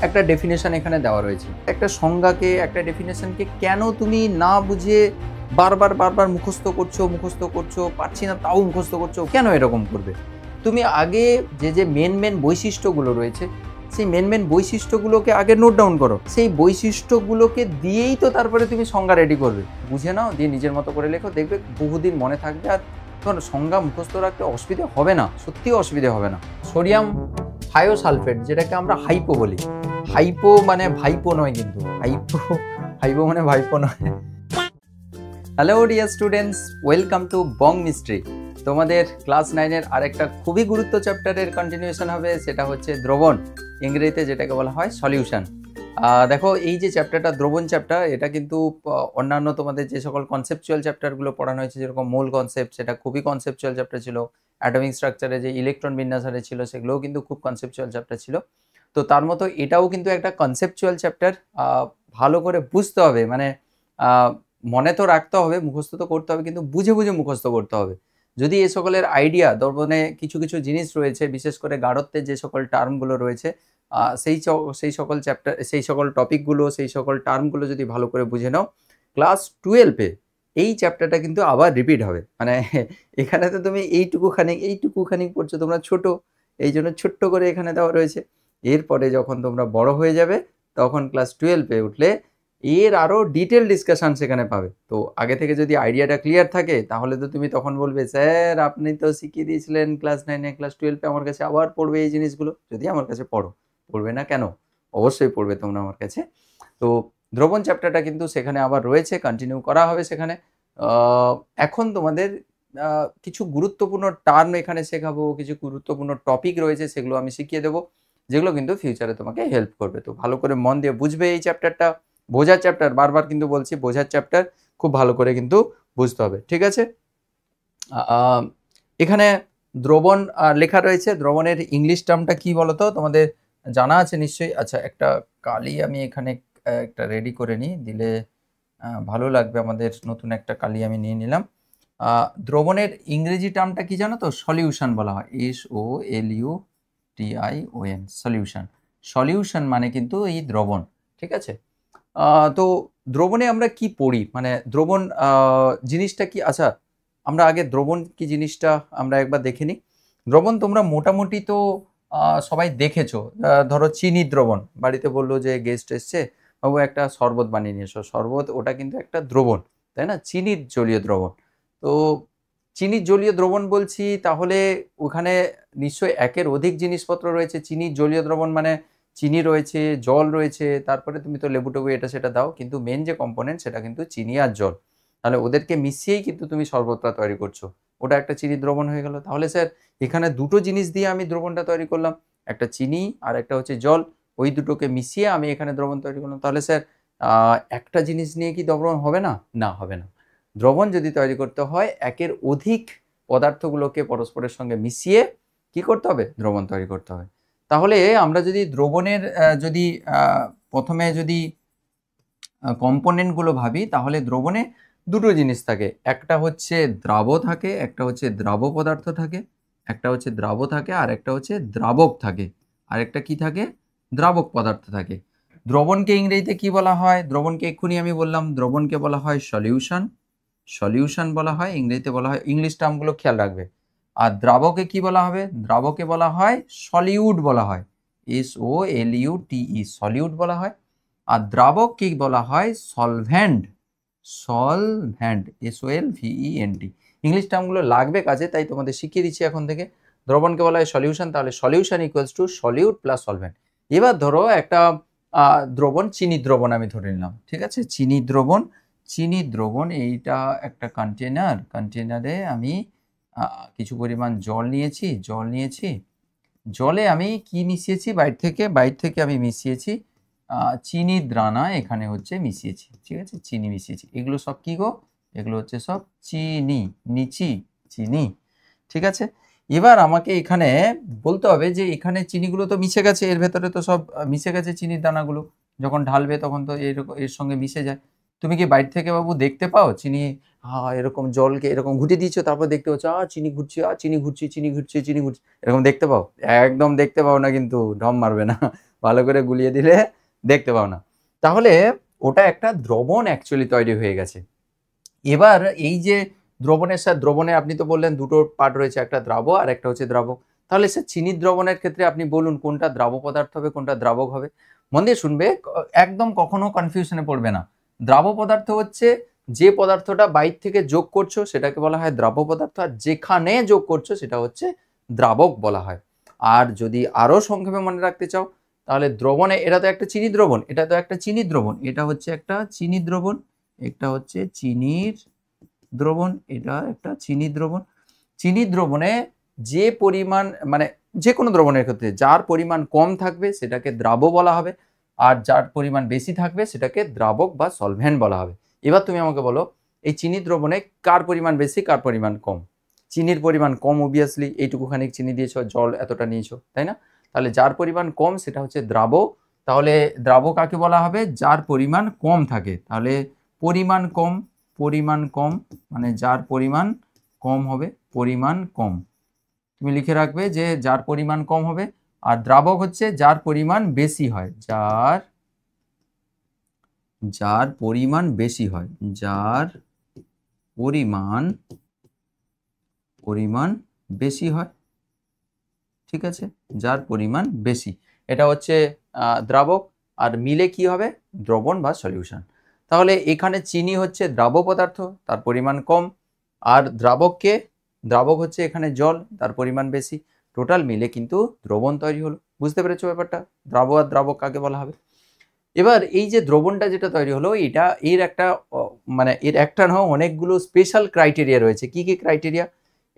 একটা ডেফিনেশন এখানে দেওয়া রয়েছে। একটা সংজ্ঞাকে, একটা ডেফিনেশনকে কেন তুমি না বুঝে বারবার বারবার মুখস্থ করছো, পারছি না তাও মুখস্থ করছো, কেন এরকম করবে? তুমি আগে যে মেন বৈশিষ্ট্যগুলো রয়েছে, সেই মেন বৈশিষ্ট্যগুলোকে আগে নোট ডাউন করো। সেই বৈশিষ্ট্যগুলোকে দিয়েই তো তারপরে তুমি সংজ্ঞা রেডি করবে। বুঝে নাও, দিয়ে নিজের মতো করে লেখো, দেখবে বহুদিন মনে থাকবে, আর তোমার সংজ্ঞা মুখস্থ রাখতে অসুবিধা হবে না, সত্যিই অসুবিধা হবে না। সোডিয়াম থায়োসালফেট, যেটাকে আমরা হাইপো বলি। হাইপো মানে ভাইপো নয়, কিন্তু হাইপো মানে ভাইপো নয়। Hello dear students, welcome to Bong mystery. তোমাদের ক্লাস 9-এর আরেকটা খুবই গুরুত্ব চ্যাপ্টারের কন্টিনিউশন হবে, সেটা হচ্ছে দ্রবণ, ইংরেজিতে যেটাকে বলা হয় সলিউশন। দেখো, এই যে চ্যাপ্টারটা দ্রবণ চ্যাপ্টার, এটা কিন্তু অন্যান্য তোমাদের যে সকল কনসেপচুয়াল চ্যাপ্টারগুলো পড়ানো হয়েছে, যেরকম মূল কনসেপ্ট, সেটা খুবই কনসেপচুয়াল চ্যাপ্টার ছিল। অ্যাটমিক স্ট্রাকচারে যে ইলেকট্রন বিন্যাসারে ছিল, সেগুলোও কিন্তু খুব কনসেপচুয়াল চ্যাপ্টার ছিল। তো তার মতো এটাও কিন্তু একটা কনসেপচুয়াল চ্যাপ্টার। ভালো করে বুঝতে হবে, মানে মনে তো রাখতে হবে, মুখস্থ তো করতে হবে, কিন্তু বুঝে বুঝে মুখস্থ করতে হবে। যদি এ সকলের আইডিয়া, দ্রবণে কিছু কিছু জিনিস রয়েছে, বিশেষ করে গাঢ়ত্বের যে সকল টার্মগুলো রয়েছে, সেই সকল চ্যাপ্টার, সেই সকল টপিকগুলো, সেই সকল টার্মগুলো যদি ভালো করে বুঝে নাও, ক্লাস 12-এ এই চ্যাপ্টারটা কিন্তু আবার রিপিট হবে। মানে এখানে তো তুমি এইটুকুখানি পড়ছো, তোমরা ছোট, এই জন্য ছোট্ট করে এখানে দেওয়া রয়েছে। এরপরে যখন তোমরা বড় হয়ে যাবে, তখন ক্লাস 12-এ উঠলে এর আরও ডিটেল ডিসকাশন সেখানে পাবে। তো আগে থেকে যদি আইডিয়াটা ক্লিয়ার থাকে, তাহলে তো তুমি তখন বলবে, স্যার আপনি তো শিখিয়ে দিয়েছিলেন ক্লাস 9-এ, ক্লাস 12-এ আমার কাছে আবার পড়বে এই জিনিসগুলো। যদি আমার কাছে পড়বে না কেন? অবশ্যই পড়বে তোমরা আমার কাছে। তো দ্রবণ চ্যাপ্টারটা কিন্তু সেখানে আবার রয়েছে, কন্টিনিউ করা হবে সেখানে। এখন তোমাদের কিছু গুরুত্বপূর্ণ টার্ম এখানে শেখাবো, কিছু গুরুত্বপূর্ণ টপিক রয়েছে, সেগুলো আমি শিখিয়ে দেবো, যেগুলো কিন্তু ফিউচারে তোমাকে হেল্প করবে। তো ভালো করে মন দিয়ে বুঝবে এই চ্যাপ্টারটা। বোঝার চ্যাপ্টার, বারবার কিন্তু বলছি, বোঝার চ্যাপ্টার, খুব ভালো করে কিন্তু বুঝতে হবে, ঠিক আছে? এখানে দ্রবণ লেখা রয়েছে। দ্রবণের ইংলিশ টার্মটা কি বলতো, তোমাদের জানা আছে নিশ্চয়ই। আচ্ছা, একটা কালি আমি এখানে একটা রেডি করে নিই, দিলে ভালো লাগবে আমাদের। নতুন একটা কালি আমি নিয়ে নিলাম। দ্রবণের ইংরেজি টার্মটা কি জানো তো? সলিউশন বলা হয়, SOLUTION, সলিউশন। সলিউশন মানে কিন্তু এই দ্রবণ, ঠিক আছে? তো দ্রবণে আমরা কি পড়ি, মানে দ্রবণ জিনিসটা কি? আচ্ছা, আমরা আগে দ্রবণ কি জিনিসটা আমরা একবার দেখে নিই। দ্রবণ তোমরা মোটামুটি তো সবাই দেখেছো। ধরো চিনি দ্রবণ, বাড়িতে বললো যে গেস্ট এসছে, বাবু একটা শরবত বানিয়ে নিয়ে এসো, শরবত, ওটা কিন্তু একটা দ্রবণ, তাই না? চিনির জলীয় দ্রবণ। তো চিনির জলীয় দ্রবণ বলছি, তাহলে ওখানে নিশ্চয়ই একের অধিক জিনিসপত্র রয়েছে। চিনির জলীয় দ্রবণ মানে চিনি রয়েছে, জল রয়েছে, তারপরে তুমি তো লেবু টেবু এটা সেটা দাও, কিন্তু মেন যে কম্পোনেন্ট সেটা কিন্তু চিনি আর জল। তাহলে ওদেরকে মিশিয়েই কিন্তু তুমি শরবতটা তৈরি করছো, ওটা একটা চিনি দ্রবণ হয়ে গেল। তাহলে স্যার এখানে দুটো জিনিস দিয়ে আমি দ্রবণটা তৈরি করলাম, একটা চিনি আর একটা হচ্ছে জল, ওই দুটোকে মিশিয়ে আমি এখানে দ্রবণ তৈরি করলাম। তাহলে স্যার একটা জিনিস নিয়ে কি দ্রবণ হবে না? না, হবে না। দ্রবণ যদি তৈরি করতে হয়, একের অধিক পদার্থগুলোকে পরস্পরের সঙ্গে মিশিয়ে কি করতে হবে? দ্রবণ তৈরি করতে হবে। তাহলে আমরা যদি দ্রবণের যদি প্রথমে যদি কম্পোনেন্টগুলো ভাবি, তাহলে দ্রবণে দুটো জিনিস থাকে, একটা হচ্ছে দ্রাব থাকে, একটা হচ্ছে দ্রাব পদার্থ থাকে, একটা হচ্ছে দ্রাব থাকে, আর একটা হচ্ছে দ্রাবক থাকে, আর একটা কি থাকে? দ্রাবক পদার্থ থাকে। দ্রবণকে ইংরেজিতে কি বলা হয়? দ্রবণকে এক্ষুনি আমি বললাম, দ্রবণকে বলা হয় সলিউশন। সলিউশন বলা হয়, ইংরেজিতে বলা হয়, ইংলিশ টার্মগুলো খেয়াল রাখবে। আর দ্রাবকে কি বলা হবে? দ্রাবকে বলা হয় সলিউট বলা হয়, SOLUTE, সলিউট বলা হয়। আর দ্রাবক কি বলা হয়? Solvent, solvent, SOLVENT। ইংলিশ টার্মগুলো লাগবে কাজে, তাই তোমাদের শিখিয়ে দিচ্ছি এখন থেকে। দ্রবণকে বলা হয় সলিউশন, তাহলে solution equals to solute plus solvent. এবার ধরো একটা দ্রবণ, চিনি দ্রবণ আমি ধরে নিলাম, ঠিক আছে? চিনি দ্রবণ, চিনি দ্রবণ, এইটা একটা কন্টেনারে আমি কিছু পরিমাণ জল নিয়েছি। জলে আমি কি মিশিয়েছি? বাইরে থেকে আমি মিশিয়েছি চিনির দানা, এখানে হচ্ছে মিশিয়েছি, ঠিক আছে? চিনি মিশিয়েছি। এগুলো সব কি গো? এগুলো হচ্ছে সব চিনি, ঠিক আছে? এবার আমাকে এখানে বলতে হবে যে এখানে চিনিগুলো তো মিশে গেছে, এর ভেতরে তো সব মিশে গেছে চিনির দানাগুলো। যখন ঢালবে তখন তো এর সঙ্গে মিশে যায়। তুমি কি বাইরে থেকে বাবু দেখতে পাও চিনি? এরকম জলকে এরকম ঘুটে দিচ্ছ, তারপর দেখতে পাচ্ছ চিনি ঘুরছে, চিনি ঘুরছে, এরকম দেখতে পাও? একদম দেখতে পাও না, কিন্তু ঢম মারবে না। ভালো করে গুলিয়ে দিলে দেখতে পাও না। তাহলে ওটা একটা দ্রবণ অ্যাকচুয়ালি তৈরি হয়ে গেছে। এবার এই যে দ্রবণের সাথে দ্রবণে আপনি তো বললেন দুটো পার্ট রয়েছে, একটা দ্রাব্য আর একটা হচ্ছে দ্রাবক। তাহলে সে চিনির দ্রবণের ক্ষেত্রে আপনি বলুন কোনটা দ্রাব্য পদার্থ হবে, কোনটা দ্রাবক হবে। মন দিয়ে শুনবে, একদম কখনো কনফিউশনে পড়বে না। দ্রাব্য পদার্থ হচ্ছে যে পদার্থটা বাইর থেকে যোগ করছো সেটাকে বলা হয় দ্রাব্য পদার্থ, আর যেখানে যোগ করছো সেটা হচ্ছে দ্রাবক বলা হয়। আর যদি আরো সংক্ষেপে মনে রাখতে চাও তাহলে দ্রবণে, এটা তো একটা চিনি দ্রবণ, এটা তো একটা চিনি দ্রবণ, এটা হচ্ছে একটা চিনি দ্রবণ, এটা হচ্ছে চিনির দ্রবণ, এটা একটা চিনি দ্রবণ। চিনি দ্রবণে যে পরিমাণ, মানে যে কোনো দ্রবণের ক্ষেত্রে যার পরিমাণ কম থাকবে সেটাকে দ্রাব্য বলা হবে, আর যার পরিমাণ বেশি থাকবে সেটাকে দ্রাবক বা সলভেন্ট বলা হবে। এবার তুমি আমাকে বলো এই চিনি দ্রবণে কার পরিমাণ বেশি কার পরিমাণ কম? চিনির পরিমাণ কম, অবভিয়াসলি, এইটুকুখানি চিনি দিয়েছো, জল এতটা নিয়েছো, তাই না? তাহলে যার পরিমাণ কম সেটা হচ্ছে দ্রাব্য। তাহলে দ্রাব্য কাকে বলা হবে? যার পরিমাণ কম থাকে। তাহলে পরিমাণ কম, পরিমাণ কম মানে যার পরিমাণ কম হবে, পরিমাণ কম। তুমি লিখে রাখবে যে যার পরিমাণ কম হবে। আর দ্রাবক হচ্ছে যার পরিমাণ বেশি হয়, যার যার পরিমাণ বেশি হয়, যার পরিমাণ বেশি হয়, ঠিক আছে, যার পরিমাণ বেশি, এটা হচ্ছে দ্রাবক। আর মিলে কি হবে? দ্রবণ বা সলিউশন। তাহলে এখানে চিনি হচ্ছে দ্রাব্য পদার্থ, তার পরিমাণ কম, আর দ্রাবক হচ্ছে এখানে জল, তার পরিমাণ বেশি। টোটাল মিলে কিন্তু দ্রবণ তৈরি হলো। বুঝতে পেরেছো ব্যাপারটা? দ্রাব্য আর দ্রাবক কাকে বলা হবে। এবার এই যে দ্রবণটা যেটা তৈরি হলো, এটা এর একটা মানে এর একটা নয়, অনেকগুলো স্পেশাল ক্রাইটেরিয়া রয়েছে। কি কি ক্রাইটেরিয়া?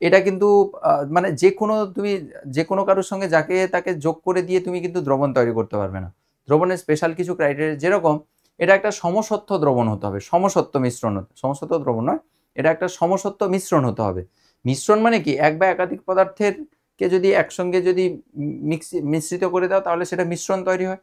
এটা কিন্তু মানে তুমি যে কোনো কারোর সঙ্গে যাকে তাকে যোগ করে দিয়ে তুমি কিন্তু দ্রবণ তৈরি করতে পারবে না। দ্রবণের স্পেশাল কিছু ক্রাইটেরিয়া, যেরকম এটা একটা সমসত্ব দ্রবণ হতে হবে, সমসত্ব মিশ্রণ, সমসত্ব দ্রবণ নয়, এটা একটা সমসত্ব মিশ্রণ হতে হবে। মিশ্রণ মানে কি? এক বা একাধিক পদার্থের কে যদি একসঙ্গে যদি মিশ্রিত করে দাও তাহলে সেটা মিশ্রণ তৈরি হয়।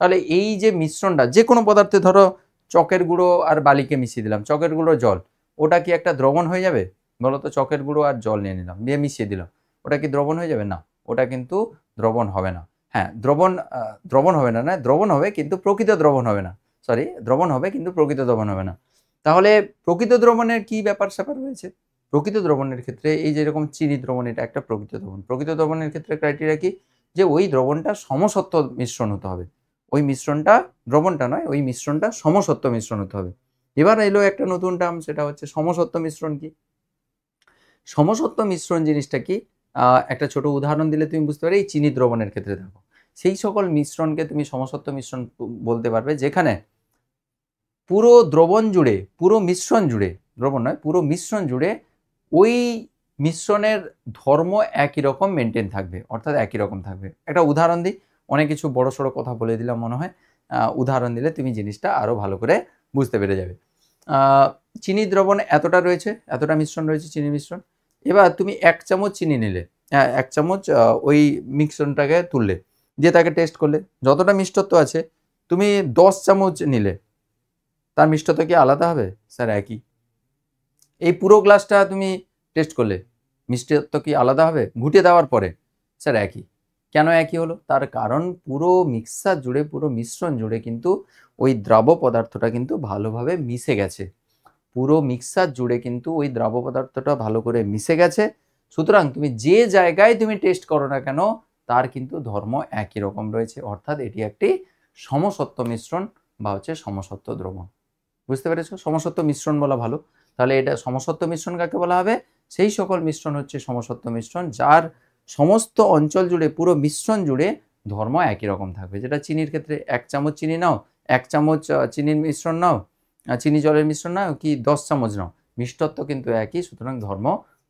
তাহলে এই যে মিশ্রণটা, যে কোনো পদার্থে, ধরো চকের গুঁড়ো আর বালিকে মিশিয়ে দিলাম, চকের গুঁড়ো জল, ওটা কি একটা দ্রবণ হয়ে যাবে? বলো তো, চকের গুঁড়ো আর জল নিয়ে নিলাম, দিয়ে মিশিয়ে দিলাম, ওটা কি দ্রবণ হয়ে যাবে? না, ওটা কিন্তু দ্রবণ হবে না। হ্যাঁ, দ্রবণ হবে না, দ্রবণ হবে কিন্তু প্রকৃত দ্রবণ হবে না। সরি, দ্রবণ হবে কিন্তু প্রকৃত দ্রবণ হবে না। তাহলে প্রকৃত দ্রবণের কি ব্যাপার স্যাপার রয়েছে? প্রকৃত দ্রবণের ক্ষেত্রে এই যেরকম চিনি দ্রবণ, এটা একটা প্রকৃত দ্রবণ। প্রকৃত দ্রবণের ক্ষেত্রে ক্রাইটেরিয়া কি? যে ওই দ্রবণটা সমসত্ব মিশ্রণ হতে হবে। ওই মিশ্রণটা দ্রবণটা নয়, ওই মিশ্রণটা সমসত্ব মিশ্রণ হতে হবে। এবার এলো একটা নতুন টার্ম, সেটা হচ্ছে সমসত্ব মিশ্রণ। কি সমসত্ব মিশ্রণ জিনিসটা কি? একটা ছোট উদাহরণ দিলে তুমি বুঝতে পারবে। এই চিনি দ্রবণের ক্ষেত্রে দেখো, সেই সকল মিশ্রণকে তুমি সমসত্ব মিশ্রণ বলতে পারবে যেখানে পুরো দ্রবণ জুড়ে, পুরো মিশ্রণ জুড়ে, দ্রবণ নয়, পুরো মিশ্রণ জুড়ে ওই মিশ্রণের ধর্ম একই রকম মেনটেন থাকবে, অর্থাৎ একই রকম থাকবে। একটা উদাহরণ দিই, অনেক কিছু বড় সড়ো কথা বলে দিলাম মনে হয়, উদাহরণ দিলে তুমি জিনিসটা আরো ভালো করে বুঝতে পেরে যাবে। চিনি দ্রবণ এতটা রয়েছে, এতটা মিশ্রণ রয়েছে, চিনি মিশ্রণ। এবার তুমি 1 চামচ চিনি নিলে, 1 চামচ ওই মিশ্রণটাকে তুললে, দিয়ে তাকে টেস্ট করলে, যতটা মিষ্টত্ব আছে, তুমি 10 চামচ নিলে, তার মিষ্টত্ব কি আলাদা হবে? স্যার একই। এই পুরো গ্লাসটা তুমি টেস্ট করলে, মিষ্টত্ব কি আলাদা হবে? ঘুটে দেওয়ার পরে, স্যার একই। কেন একই হলো? তার কারণ পুরো মিক্সার জুড়ে, পুরো মিশ্রণ জুড়ে কিন্তু ওই দ্রাব্য পদার্থটা কিন্তু ভালোভাবে মিশে গেছে। পুরো মিক্সার জুড়ে কিন্তু ওই দ্রাব্য পদার্থটা ভালো করে মিশে গেছে। সুতরাং তুমি যে জায়গায় তুমি টেস্ট করো না কেন, তার কিন্তু ধর্ম একই রকম রয়েছে, অর্থাৎ এটি একটি সমসত্ব মিশ্রণ বা হচ্ছে সমসত্ব দ্রবণ। বুঝতে পেরেছো? সমসত্ব মিশ্রণ বলা ভালো। তাহলে এটা সমসত্ব মিশ্রণ কাকে বলা হবে? সেই সকল মিশ্রণ হচ্ছে সমসত্ব মিশ্রণ যার সমস্ত অঞ্চল জুড়ে, পুরো মিশ্রণ জুড়ে ধর্ম একই রকম থাকবে। যেটা চিনির ক্ষেত্রে 1 চামচ চিনি নাও, 1 চামচ চিনির মিশ্রণ নাও, চিনি জলের মিশ্রণ নাও, কি 10 চামচ নাও, মিষ্টত্ব কিন্তু একই, সুতরাং ধর্ম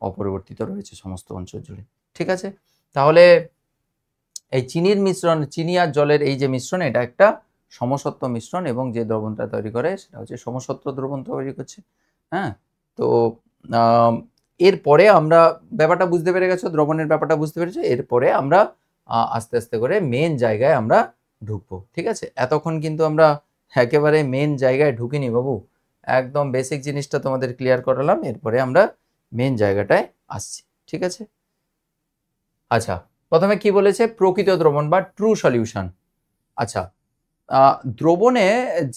অপরিবর্তিত রয়েছে সমস্ত অঞ্চল জুড়ে। ঠিক আছে? তাহলে এই চিনির মিশ্রণ, চিনি আর জলের এই যে মিশ্রণ, এটা একটা সমসত্ব মিশ্রণ, এবং যে দ্রবণটা তৈরি করে সেটা হচ্ছে সমসত্ব দ্রবণ তৈরি করছে। হ্যাঁ, তো এরপরে আমরা ব্যাপারটা বুঝতে পেরে গেছো, দ্রবণের ব্যাপারটা বুঝতে পেরেছো। এরপরে আমরা আস্তে আস্তে করে মেন জায়গায় আমরা ঢুকবো। ঠিক আছে? এতক্ষণ কিন্তু আমরা একেবারে মেন জায়গায় ঢুকিনি বাবু, একদম বেসিক জিনিসটা তোমাদের ক্লিয়ার করালাম, এরপরে আমরা মেন জায়গাটায় আসছি। ঠিক আছে? আচ্ছা, প্রথমে কি বলেছে? প্রকৃত দ্রবণ বা ট্রু সলিউশন। আচ্ছা, দ্রবণে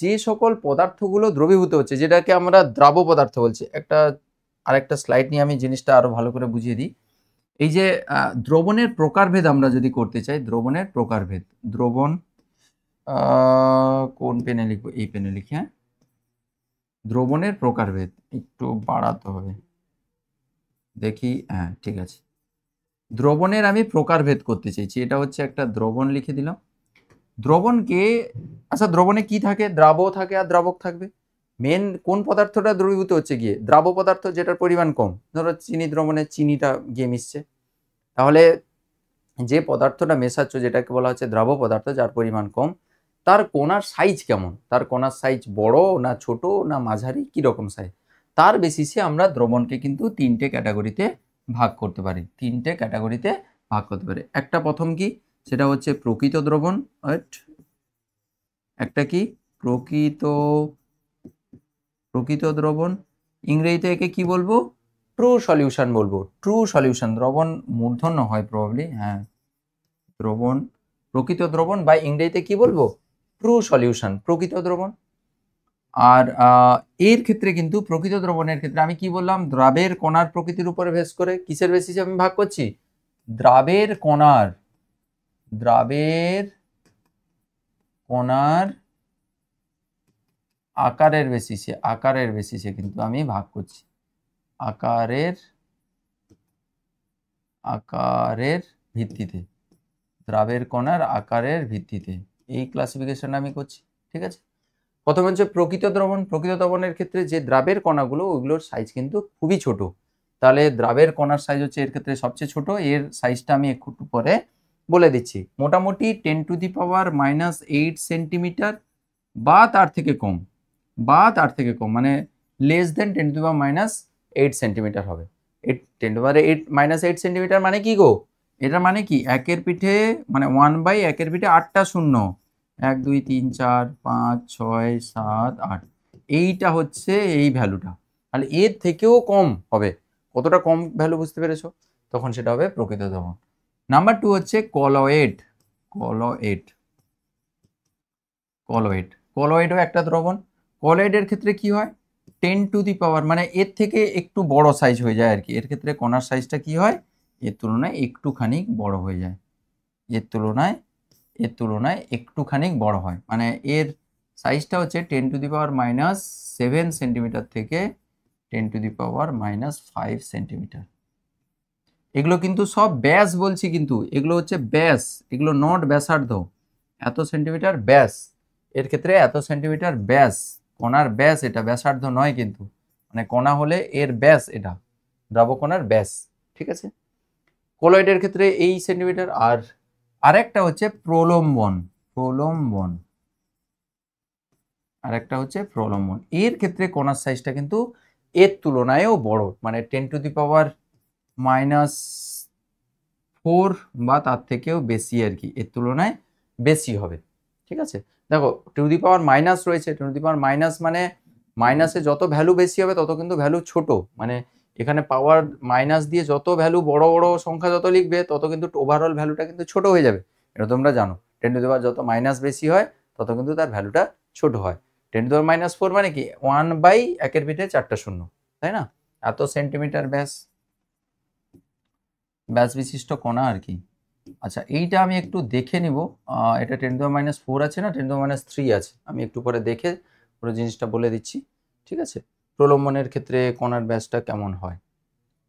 যে সকল পদার্থগুলো দ্রবীভূত হচ্ছে, যেটাকে আমরা দ্রাব্য পদার্থ বলছি, আরেকটা স্লাইড নিয়ে আমি জিনিসটা আরো ভালো করে বুঝিয়ে দিই। এই যে দ্রবণের প্রকারভেদ আমরা যদি করতে চাই, দ্রবণের প্রকারভেদ, দ্রবণ কোন পেনে লিখবো, এই পেনে লিখি, হ্যাঁ, দ্রবণের প্রকারভেদ একটু বাড়াতে হবে, দেখি, হ্যাঁ ঠিক আছে। দ্রবণের আমি প্রকারভেদ করতে চাইছি, এটা হচ্ছে একটা দ্রবণ লিখে দিলাম। দ্রবণকে, আচ্ছা দ্রবণে কি থাকে, দ্রাবক থাকে আর দ্রাবক থাকবে। মেন কোন পদার্থটা দ্রবীভূত হচ্ছে গিয়ে, দ্রাব্য পদার্থ যেটার পরিমাণ কম, ধরো চিনি দ্রবণে চিনিটা গিয়ে মিশছে, তাহলে যে পদার্থটা মেশাচ্ছ যেটাকে বলা হচ্ছে দ্রাব্য পদার্থ যার পরিমাণ কম, তার কোণার সাইজ কেমন, তার কোণার সাইজ বড় না ছোট না মাঝারি, কিরকম সাইজ, তার বেসিসে আমরা দ্রবণকে কিন্তু তিনটে ক্যাটাগরিতে ভাগ করতে পারি, তিনটে ক্যাটাগরিতে ভাগ করতে পারি। একটা প্রথম কি, সেটা হচ্ছে প্রকৃত দ্রবণ, একটা কি প্রকৃত দ্রবণ, ইংরেজিতে একে কি বলবো, ট্রু সলিউশন বলবো, ট্রু সলিউশন, দ্রবণ মূর্ধন্য হয় প্রবাবলি, হ্যাঁ, দ্রবণ, প্রকৃত দ্রবণ বা ইংরেজিতে কি বলবো, ট্রু সলিউশন, প্রকৃত দ্রবণ। আর এর ক্ষেত্রে কিন্তু প্রকৃত দ্রবণের ক্ষেত্রে আমি কি বললাম, দ্রাবের কণার প্রকৃতির উপরে বেস করে, কিসের বেসিসে আমি ভাগ করছি, দ্রাবের কণার আকারের বেসিসে কিন্তু আমি ভাগ করছি, আকারের ভিত্তিতে, দ্রাবের কণার আকারের ভিত্তিতে এই ক্লাসিফিকেশন আমি করছি, ঠিক আছে। প্রথমে হচ্ছে প্রকৃত দ্রবণের ক্ষেত্রে যে দ্রাবের কণাগুলো, ওইগুলোর সাইজ কিন্তু খুবই ছোট, তাহলে দ্রাবের কণার সাইজ হচ্ছে এর ক্ষেত্রে সবচেয়ে ছোট, এর সাইজটা আমি একটু পরে বলে দিচ্ছি, মোটামুটি 10⁻⁻8 সেন্টিমিটার বা তার থেকে কম, মানে লেস দেন 10⁻⁻8 সেন্টিমিটার হবে। 10⁻⁸ সেন্টিমিটার মানে কি গো, এটা মানে কি, একের পিঠে মানে 1/1 8টা শূন্য, 1 2 3 4 5 6 7 8, এইটা হচ্ছে এই ভ্যালুটা, তাহলে এর থেকেও কম হবে, কতটা কম ভ্যালু বুঝতে পেরেছো, তখন সেটা হবে প্রকৃত দ্রবণ। নাম্বার 2 হচ্ছে কলয়েডও একটা দ্রবণ। কলয়েডের ক্ষেত্রে কি হয়, 10⁻, মানে এর থেকে একটু বড় সাইজ হয়ে যায় আর কি, এর ক্ষেত্রে কণার সাইজটা কি হয়, এর তুলনায় একটুখানি বড় হয়ে যায়, এর তুলনায় একটুখানি বড় হয়, মানে এর সাইজটা হচ্ছে 10⁻⁻7 সেন্টিমিটার থেকে 10⁻⁻5 সেন্টিমিটার। এগুলো কিন্তু সব ব্যাস বলছি, কিন্তু এগুলো হচ্ছে ব্যাস, এগুলো নট ব্যাসার্ধ, এত সেন্টিমিটার ব্যাস, এর ক্ষেত্রে এত সেন্টিমিটার ব্যাস, কণার ব্যাস, এটা ব্যাসার্ধ নয় কিন্তু, মানে কণা হলে এর ব্যাস, এটা দ্রবকণার ব্যাস, ঠিক আছে। কলয়েডের ক্ষেত্রে এই সেন্টিমিটার। আর আরেকটা হচ্ছে প্রলম্বন, এর ক্ষেত্রে কণার সাইজটা কিন্তু এর তুলনায়ও বড়, মানে 10⁻⁻4 বা তার থেকেও বেশি আর কি, এর তুলনায় বেশি হবে, ঠিক আছে। দেখো ⁻⁻ রয়েছে, ⁻⁻ মানে মাইনাসে যত ভ্যালু বেশি হবে তত কিন্তু ভ্যালু ছোট, মানে এখানে পাওয়ার মাইনাস দিয়ে যত ভ্যালু বড় বড় সংখ্যা যত লিখবে তত কিন্তু ওভারঅল ভ্যালুটা কিন্তু ছোট হয়ে যাবে, এটা তোমরা জানো। 10⁻⁻ যত মাইনাস বেশি হয় তত কিন্তু তার ভ্যালুটা ছোট হয়। 10⁻⁻4 মানে কি, 1/4 শূন্য, তাই না, এত সেন্টিমিটার ব্যাস বিশিষ্ট কণা আর কি। আচ্ছা, এইটা আমি একটু দেখে নিব, এটা 10⁻⁻4 আছে না 10⁻3 আছে, আমি একটু পরে দেখে পুরো জিনিসটা বলে দিচ্ছি, ঠিক আছে। প্রলম্বনের ক্ষেত্রে কণার ব্যাসটা কেমন হয়,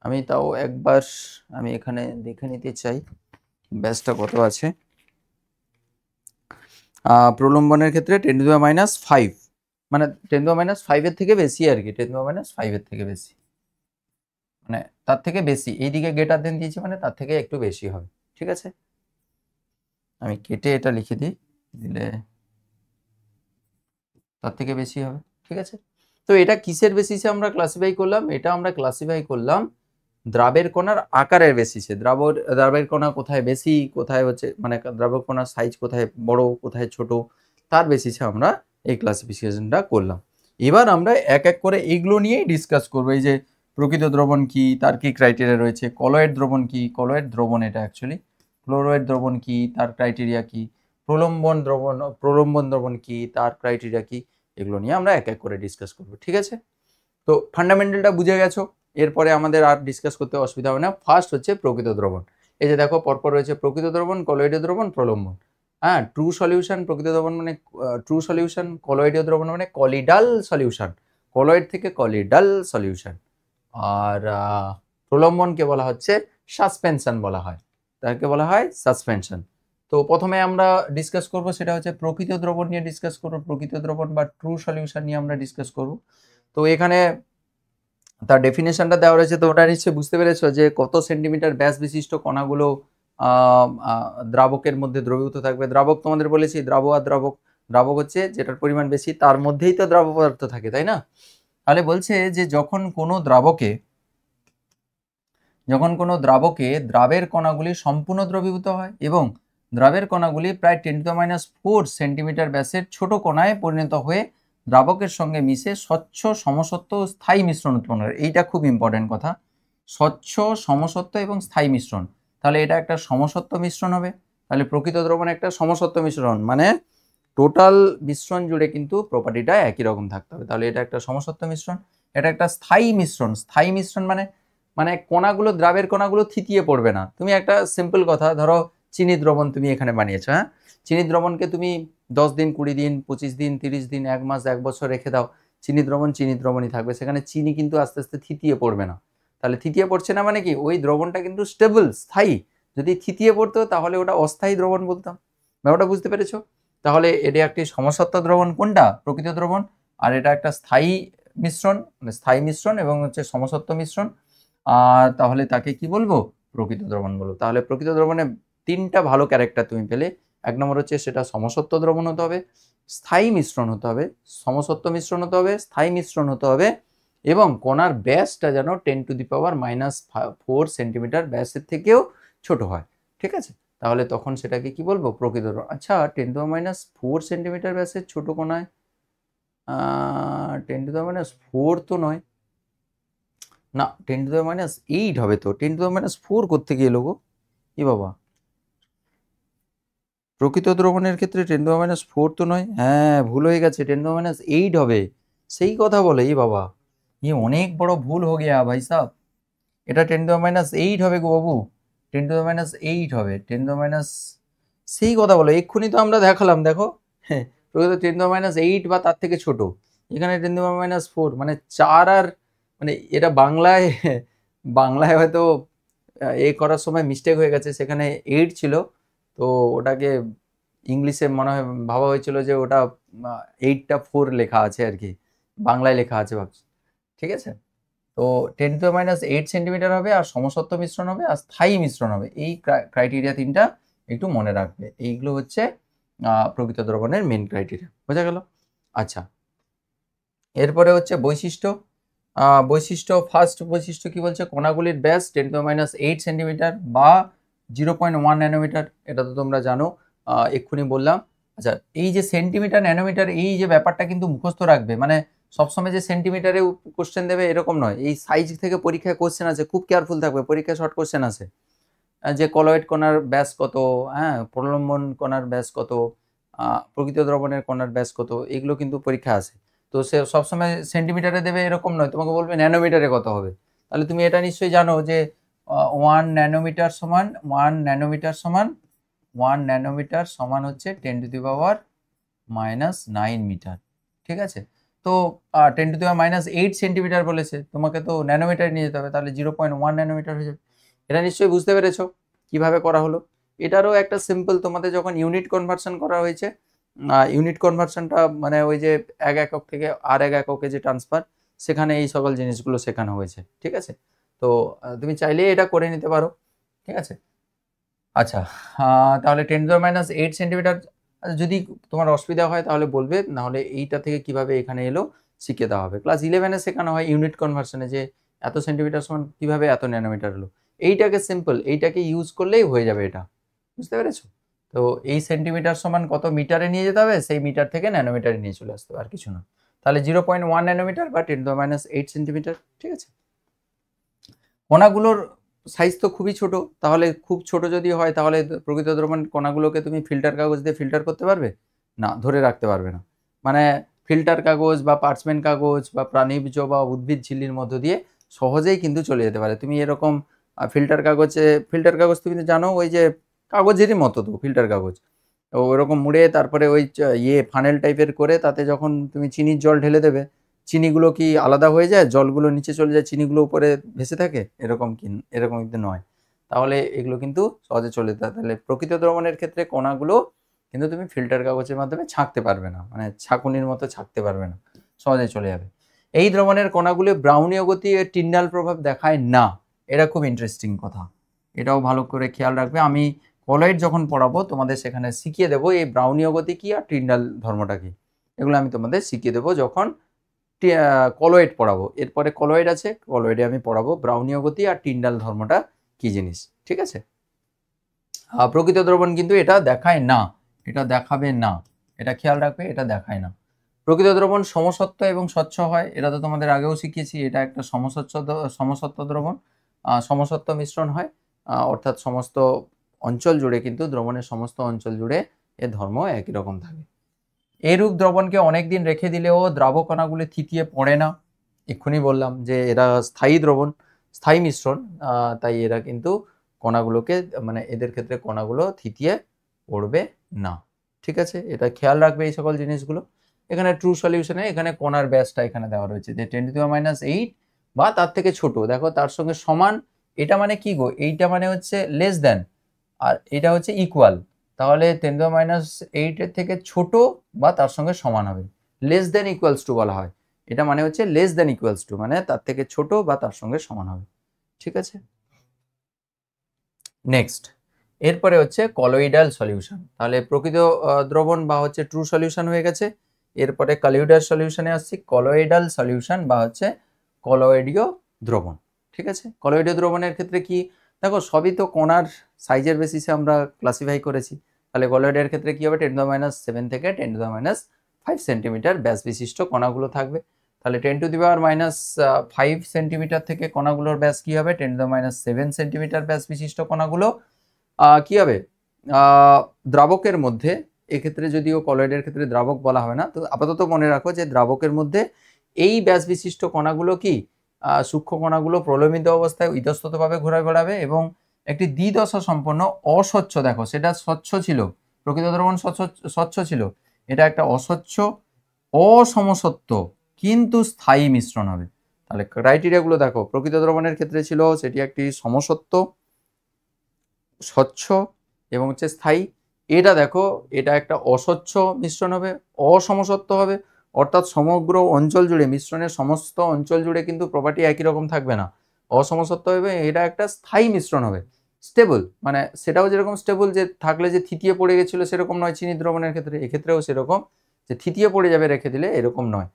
আমি তাও একবার আমি এখানে দেখে নিতে চাই ব্যাসটা কত আছে। প্রলম্বনের ক্ষেত্রে 10⁻5, মানে 10⁻5 এর থেকে বেশি আর কি, 10⁻5 এর থেকে বেশি, মানে তার থেকে বেশি, এইদিকে গ্রেটার দেন দিয়েছি মানে তার থেকে একটু বেশি হবে, ঠিক আছে। আমি কেটে এটা লিখে দিলে তার থেকে বেশি হবে, ঠিক আছে। তো এটা কিসের বেসিসে আমরা ক্লাসিফাই করলাম, এটা আমরা ক্লাসিফাই করলাম দ্রাবের কণার আকারের বেসিসে, দ্রাবের কণা কোথায় বেশি কোথায় হচ্ছে, মানে দ্রাবক কণার সাইজ কোথায় বড় কোথায় ছোট, তার বেসিসে আমরা এই ক্লাসিফিকেশনটা করলাম। এবার আমরা এক এক করে এইগুলো নিয়েই ডিসকাস করবো, এই যে প্রকৃত দ্রবণ কি, তার কি ক্রাইটেরিয়া রয়েছে, কলয়েড দ্রবণ কি, কলয়েড দ্রবণ এটা অ্যাকচুয়ালি, ক্লোরয়েড দ্রবণ কি, তার ক্রাইটেরিয়া কি, প্রলম্বন দ্রবণ কি, তার ক্রাইটেরিয়া কি, এগুলো নিয়ে আমরা এক এক করে ডিসকাস করব। ঠিক আছে, তো ফান্ডামেন্টালটা বুঝে গেছো, এরপরে আমাদের আর ডিসকাস করতে অসুবিধা হবে না। ফার্স্ট হচ্ছে প্রকৃত দ্রবণ। এই যে দেখো পরপর রয়েছে প্রকৃত দ্রবণ, কলয়েডীয় দ্রবণ, প্রলম্বন। হ্যাঁ, ট্রু সলিউশন প্রকৃত দ্রবণ মানে ট্রু সলিউশন, কলয়েডীয় দ্রবণ মানে কলিডাল সলিউশন, কলয়েড থেকে কলিডাল সলিউশন। আর প্রলম্বনকে বলা হচ্ছে সাসপেনশন বলা হয়, তাকে বলা হয় সাসপেনশন। তো প্রথমে আমরা ডিসকাস করব সেটা হচ্ছে প্রকৃত দ্রবণ নিয়ে ডিসকাস করব, প্রকৃত দ্রবণ বা ট্রু সলিউশন নিয়ে আমরা ডিসকাস করব। তো এখানে তার ডেফিনেশনটা দেওয়া রয়েছে, তো ওটা নিশ্চয়ই বুঝতে পেরেছো যে কত সেন্টিমিটার ব্যাস বিশিষ্ট কণাগুলো দ্রাবকের মধ্যে দ্রবীভূত থাকবে। দ্রাবক তোমাদের বলেছি, আর দ্রাবক হচ্ছে যেটার পরিমাণ বেশি তার মধ্যেই তো দ্রাব্য পদার্থ থাকে, তাই না? তাহলে বলছে যে যখন কোনো দ্রাবকে দ্রাবের কণাগুলি সম্পূর্ণ দ্রবীভূত হয় এবং দ্রাবের কণাগুলি প্রায় 10⁻⁴ সেন্টিমিটার ব্যাসের ছোট কণায় পরিণত হয়ে দ্রাবকের সঙ্গে মিশে স্বচ্ছ সমসত্ব ও স্থায়ী মিশ্রণ উৎপন্ন করে। এইটা খুব ইম্পর্টেন্ট কথা, স্বচ্ছ সমসত্ব এবং স্থায়ী মিশ্রণ। তাহলে এটা একটা সমসত্ব মিশ্রণ হবে। তাহলে প্রকৃত দ্রবণ একটা সমসত্ব মিশ্রণ, মানে টোটাল মিশ্রণ জুড়ে কিন্তু প্রপার্টিটা একই রকম থাকতে হবে। তাহলে এটা একটা সমসত্ব মিশ্রণ। এটা একটা স্থায়ী মিশ্রণ। স্থায়ী মিশ্রণ মানে কণাগুলো, দ্রাবের কণাগুলো থিতিয়ে পড়বে না। তুমি একটা সিম্পল কথা ধরো, চিনি দ্রবণ তুমি এখানে বানিয়েছো, হ্যাঁ, চিনি দ্রবণকে তুমি 10 দিন, 20 দিন, 25 দিন, 30 দিন, 1 মাস, 1 বছর রেখে দাও, চিনি দ্রবণই থাকবে, সেখানে চিনি কিন্তু আস্তে আস্তে থিতিয়ে পড়বে না। তাহলে থিতিয়ে পড়ছে না মানে কি, ওই দ্রবণটা কিন্তু স্টেবল, স্থায়ী। যদি থিতিয়ে পড়তো তাহলে ওটা অস্থায়ী দ্রবণ বলতাম। ব্যাপারটা বুঝতে পেরেছো? তাহলে এটা একটি সমসত্ব দ্রবণ কোনটা, প্রকৃত দ্রবণ, আর এটা একটা স্থায়ী মিশ্রণ, মানে স্থায়ী মিশ্রণ এবং হচ্ছে সমসত্ব মিশ্রণ। আর তাহলে তাকে কি বলবো, প্রকৃত দ্রবণ বলবো। তাহলে প্রকৃত দ্রবণে 3টা ভালো ক্যারেক্টার তুমি পেলে। 1 নম্বর হচ্ছে সেটা সমসত্ব দ্রবণ হতে হবে, স্থায়ী মিশ্রণ হতে হবে, সমসত্ব মিশ্রণ হতে হবে, স্থায়ী মিশ্রণ হতে হবে, এবং কণার ব্যাসটা যেন 10⁻⁴ সেন্টিমিটার ব্যাসের থেকেও ছোট হয়। ঠিক আছে, তাহলে তখন সেটাকে কি বলবো, প্রকৃত দ্রবণ। আচ্ছা, 10⁻⁴ সেন্টিমিটার ব্যাসের ছোট কণায় 10⁻⁴ তো নয় না, 10⁻⁸ হবে তো। 10⁻⁴ কোত্থেকে এলো গো, এ বাবা, প্রকৃত দ্রবণের ক্ষেত্রে 10⁻⁴ তো নয়, হ্যাঁ ভুল হয়ে গেছে, 10⁻⁸ হবে। সেই কথা বলে, এ বাবা, অনেক বড় ভুল হয়ে গিয়া ভাই সাহ। এটা 10⁻⁸ হবে গো বাবু, 10⁻⁸ হবে। সেই কথা বলো, এক্ষুনি তো আমরা দেখালাম, দেখো, হ্যাঁ, প্রকৃত 10⁻⁸ বা তার থেকে ছোট। এখানে 10⁻⁴, মানে 4 আর মানে এটা বাংলায় হয়তো করার সময় মিস্টেক হয়ে গেছে, সেখানে 8 ছিল, তো ওটাকে ইংলিশে মনে হয় ভাবা হয়েছিল যে ওটা 8টা 4 লেখা আছে আর কি, বাংলায় লেখা আছে ভাবছি। ঠিক আছে, তো 10⁻⁸ সেন্টিমিটার হবে, আর সমসত্ব মিশ্রণ হবে, আর স্থায়ী মিশ্রণ হবে। এই ক্রাইটেরিয়া 3টা একটু মনে রাখবে। এইগুলো হচ্ছে প্রকৃত দ্রবণের মেন ক্রাইটেরিয়া, বোঝা গেল? আচ্ছা, এরপরে হচ্ছে বৈশিষ্ট্য। ফার্স্ট বৈশিষ্ট্য কি বলছে, কণাগুলির ব্যাস 10⁻⁸ সেন্টিমিটার বা 0.1 ন্যানোমিটার। এটা তো তোমরা জানো, এক্ষুনি বললাম। আচ্ছা, এই যে সেন্টিমিটার, ন্যানোমিটার, এই যে ব্যাপারটা কিন্তু মুখস্থ রাখবে। মানে সবসময় যে সেন্টিমিটারে কোশ্চেন দেবে এরকম নয়, এই সাইজ থেকে পরীক্ষায় কোশ্চেন আছে, খুব কেয়ারফুল থাকবে, পরীক্ষায় শর্ট কোশ্চেন আছে যে কলয়েড কণার ব্যাস কত, হ্যাঁ, প্রলম্বন কণার ব্যাস কত, প্রকৃত দ্রবণের কণার ব্যাস কত, এগুলো কিন্তু পরীক্ষা আছে। তো সে সবসময় সেন্টিমিটারে দেবে এরকম নয়, তোমাকে বলবে ন্যানোমিটারে কত হবে। তাহলে তুমি এটা নিশ্চয়ই জানো যে 1 ন্যানোমিটার সমান 1 ন্যানোমিটার সমান হচ্ছে 10⁻⁻⁹ মিটার। ঠিক আছে, তো 10⁻⁸ সেন্টিমিটার বলেছে, তোমাকে তো ন্যানোমিটারে নিয়ে যেতে হবে, তাহলে 0.1 ন্যানোমিটার হয়ে যাবে। এটা নিশ্চয়ই বুঝতে পেরেছো কিভাবে করা হলো। এটারও একটা সিম্পল, তোমাদের যখন ইউনিট কনভার্সন করা হয়েছে, ইউনিট কনভার্সনটা মানে ওই যে 1 একক থেকে আর 1 এককে যে ট্রান্সফার, সেখানে এই সকল জিনিসগুলো শেখানো হয়েছে। ঠিক আছে, তো তুমি চাইলে এটা করে নিতে পারো। ঠিক আছে, আচ্ছা, তাহলে 10⁻⁸ সেন্টিমিটার। যদি তোমার অসুবিধা হয় তাহলে বলবে, নাহলে এইটা থেকে কিভাবে এখানে এলো শিখে দেওয়া হবে। ক্লাস 11-এ শেখানো হয় ইউনিট কনভার্সনে, যে এত সেন্টিমিটার সমান কিভাবে এত ন্যানোমিটার হলো। এইটাকে সিম্পল, এইটাকে ইউজ করলেই হয়ে যাবে এটা, বুঝতে পেরেছো? তো এই সেন্টিমিটার সমান কত মিটারে নিয়ে যেতে হবে, সেই মিটার থেকে ন্যানোমিটারে নিয়ে চলে আসতে হবে, আর কিছু না। তাহলে 0.1 ন্যানোমিটার বা 10⁻⁸ সেন্টিমিটার। ঠিক আছে, কণাগুলোর সাইজ তো খুবই ছোট, তাহলে খুব ছোট যদি হয় তাহলে প্রকৃত দ্রবণ কণাগুলোকে তুমি ফিল্টার কাগজ দিয়ে ফিল্টার করতে পারবে না, ধরে রাখতে পারবে না। মানে ফিল্টার কাগজ বা পার্চমেন্ট কাগজ বা প্রাণীজ বা উদ্ভিদ ঝিল্লির মধ্য দিয়ে সহজেই কিন্তু চলে যেতে পারে। তুমি এরকম ফিল্টার কাগজ তুমি তো জানো ওই যে কাগজেরই মতো তো ফিল্টার কাগজ, ওইরকম মুড়ে তারপরে ওই ফানেল টাইপের করে তাতে যখন তুমি চিনির জল ঢেলে দেবে, চিনিগুলো কি আলাদা হয়ে যায়, জলগুলো নিচে চলে যায়, চিনিগুলো উপরে ভেসে থাকে? এরকম কিন্তু নয়। তাহলে এগুলো কিন্তু সহজে চলে যেতে হয়। তাহলে প্রকৃত দ্রবণের ক্ষেত্রে কণাগুলো কিন্তু তুমি ফিল্টার কাগজের মাধ্যমে ছাঁকতে পারবে না, মানে ছাঁকুনির মতো ছাঁকতে পারবে না, সহজে চলে যাবে। এই দ্রবণের কণাগুলো ব্রাউনীয় গতি এর টিন্ডাল প্রভাব দেখায় না। এটা খুব ইন্টারেস্টিং কথা, এটাও ভালো করে খেয়াল রাখবে। আমি কলয়েড যখন পড়াবো তোমাদের সেখানে শিখিয়ে দেবো এই ব্রাউনীয় গতি কি আর টিন্ডাল ধর্মটা কি, এগুলো আমি তোমাদের শিখিয়ে দেবো যখন কলয়েড পড়াবো। এরপরে কলয়েড আছে, কলয়েডে আমি পড়াবো ব্রাউনীয় গতি আর টিন্ডাল ধর্মটা কি জিনিস, ঠিক আছে? প্রকৃত দ্রবণ কিন্তু এটা দেখায় না, এটা দেখাবে না, এটা খেয়াল রাখবে, এটা দেখায় না। প্রকৃত দ্রবণ সমসত্ব এবং স্বচ্ছ হয়, এটা তো তোমাদের আগেও শিখিয়েছি। এটা একটা সমসত্ব দ্রবণ, সমসত্ব মিশ্রণ হয়, অর্থাৎ সমস্ত অঞ্চল জুড়ে কিন্তু দ্রবণের সমস্ত অঞ্চল জুড়ে এর ধর্ম একই রকম থাকে। এরূপ দ্রবণকে অনেকদিন রেখে দিলেও দ্রাবক কণাগুলি থিতিয়ে পড়ে না। এক্ষুনি বললাম যে এরা স্থায়ী দ্রবণ, স্থায়ী মিশ্রণ, তাই এরা কিন্তু কণাগুলোকে মানে এদের ক্ষেত্রে কণাগুলো থিতিয়ে পড়বে না, ঠিক আছে? এটা খেয়াল রাখবে এই সকল জিনিসগুলো। এখানে ট্রু সলিউশনে এখানে কণার ব্যাসটা এখানে দেওয়া রয়েছে যে 10⁻⁸ বা তার থেকে ছোট, দেখো তার সঙ্গে সমান। এটা মানে কি গো, এইটা মানে হচ্ছে লেস দেন আর এটা হচ্ছে ইকুয়াল, তাহলে 10⁻⁸ এর থেকে ছোট বা তার সঙ্গে সমান হবে। লেস দেন ইকুয়ালস টু বলা হয়, এটা মানে হচ্ছে লেস দেন ইকুয়ালস টু মানে তার থেকে ছোট বা তার সঙ্গে সমান হবে, ঠিক আছে? নেক্সট, এরপরে হচ্ছে কলয়েডাল সলিউশন। তাহলে প্রকৃত দ্রবণ বা হচ্ছে ট্রু সলিউশন হয়ে গেছে। এরপরে কলয়েডাল সলিউশনে আসছি, কলয়েডাল সলিউশন বা হচ্ছে কলয়েডীয় দ্রবণ, ঠিক আছে? কলয়েডীয় দ্রবণের ক্ষেত্রে কি, দেখো সবই তো কণার সাইজের বেসিসে আমরা ক্লাসিফাই করেছি। তাহলে কলয়েডের ক্ষেত্রে কি হবে, 10⁻⁷ থেকে 10⁻⁵ সেন্টিমিটার ব্যাস বিশিষ্ট কণাগুলো থাকবে। তাহলে 10⁻⁵ সেন্টিমিটার থেকে কণাগুলোর ব্যাস কি হবে, 10⁻⁷ সেন্টিমিটার ব্যাস বিশিষ্ট কণাগুলো কি হবে, দ্রাবকের মধ্যে, এক্ষেত্রে যদিও কলয়েডের ক্ষেত্রে দ্রাবক বলা হয় না, তো আপাতত মনে রাখো যে দ্রাবকের মধ্যে এই ব্যাস বিশিষ্ট কণাগুলো কি সূক্ষ্ম কণাগুলো প্রলোমিত অবস্থায় ইতস্ততভাবে ঘুরে বেড়াবে এবং একটি দ্বিদশা সম্পন্ন অস্বচ্ছ, দেখো সেটা স্বচ্ছ ছিল, প্রকৃত দ্রবণ স্বচ্ছ ছিল, এটা একটা অস্বচ্ছ অসমসত্ব কিন্তু স্থায়ী মিশ্রণ হবে। তাহলে ক্রাইটেরিয়াগুলো দেখো, প্রকৃত দ্রবণের ক্ষেত্রে ছিল সেটি একটি সমসত্ব, স্বচ্ছ এবং হচ্ছে স্থায়ী। এটা দেখো, এটা একটা অস্বচ্ছ মিশ্রণ হবে, অসমসত্ব হবে, অর্থাৎ সমগ্র অঞ্চল জুড়ে মিশ্রণের সমস্ত অঞ্চল জুড়ে কিন্তু প্রপার্টি একই রকম থাকবে না, অসমসত্ব হবে। এটা একটা স্থায়ী মিশ্রণ হবে, স্টেবল, মানে সেটাও যেরকম স্টেবল যে থাকলে যে থিতিয়ে পড়ে গেছিলো সেরকম নয় চিনি দ্রবণের ক্ষেত্রে, এক্ষেত্রেও সেরকম যে থিতিয়ে পড়ে যাবে রেখে দিলে এরকম নয়।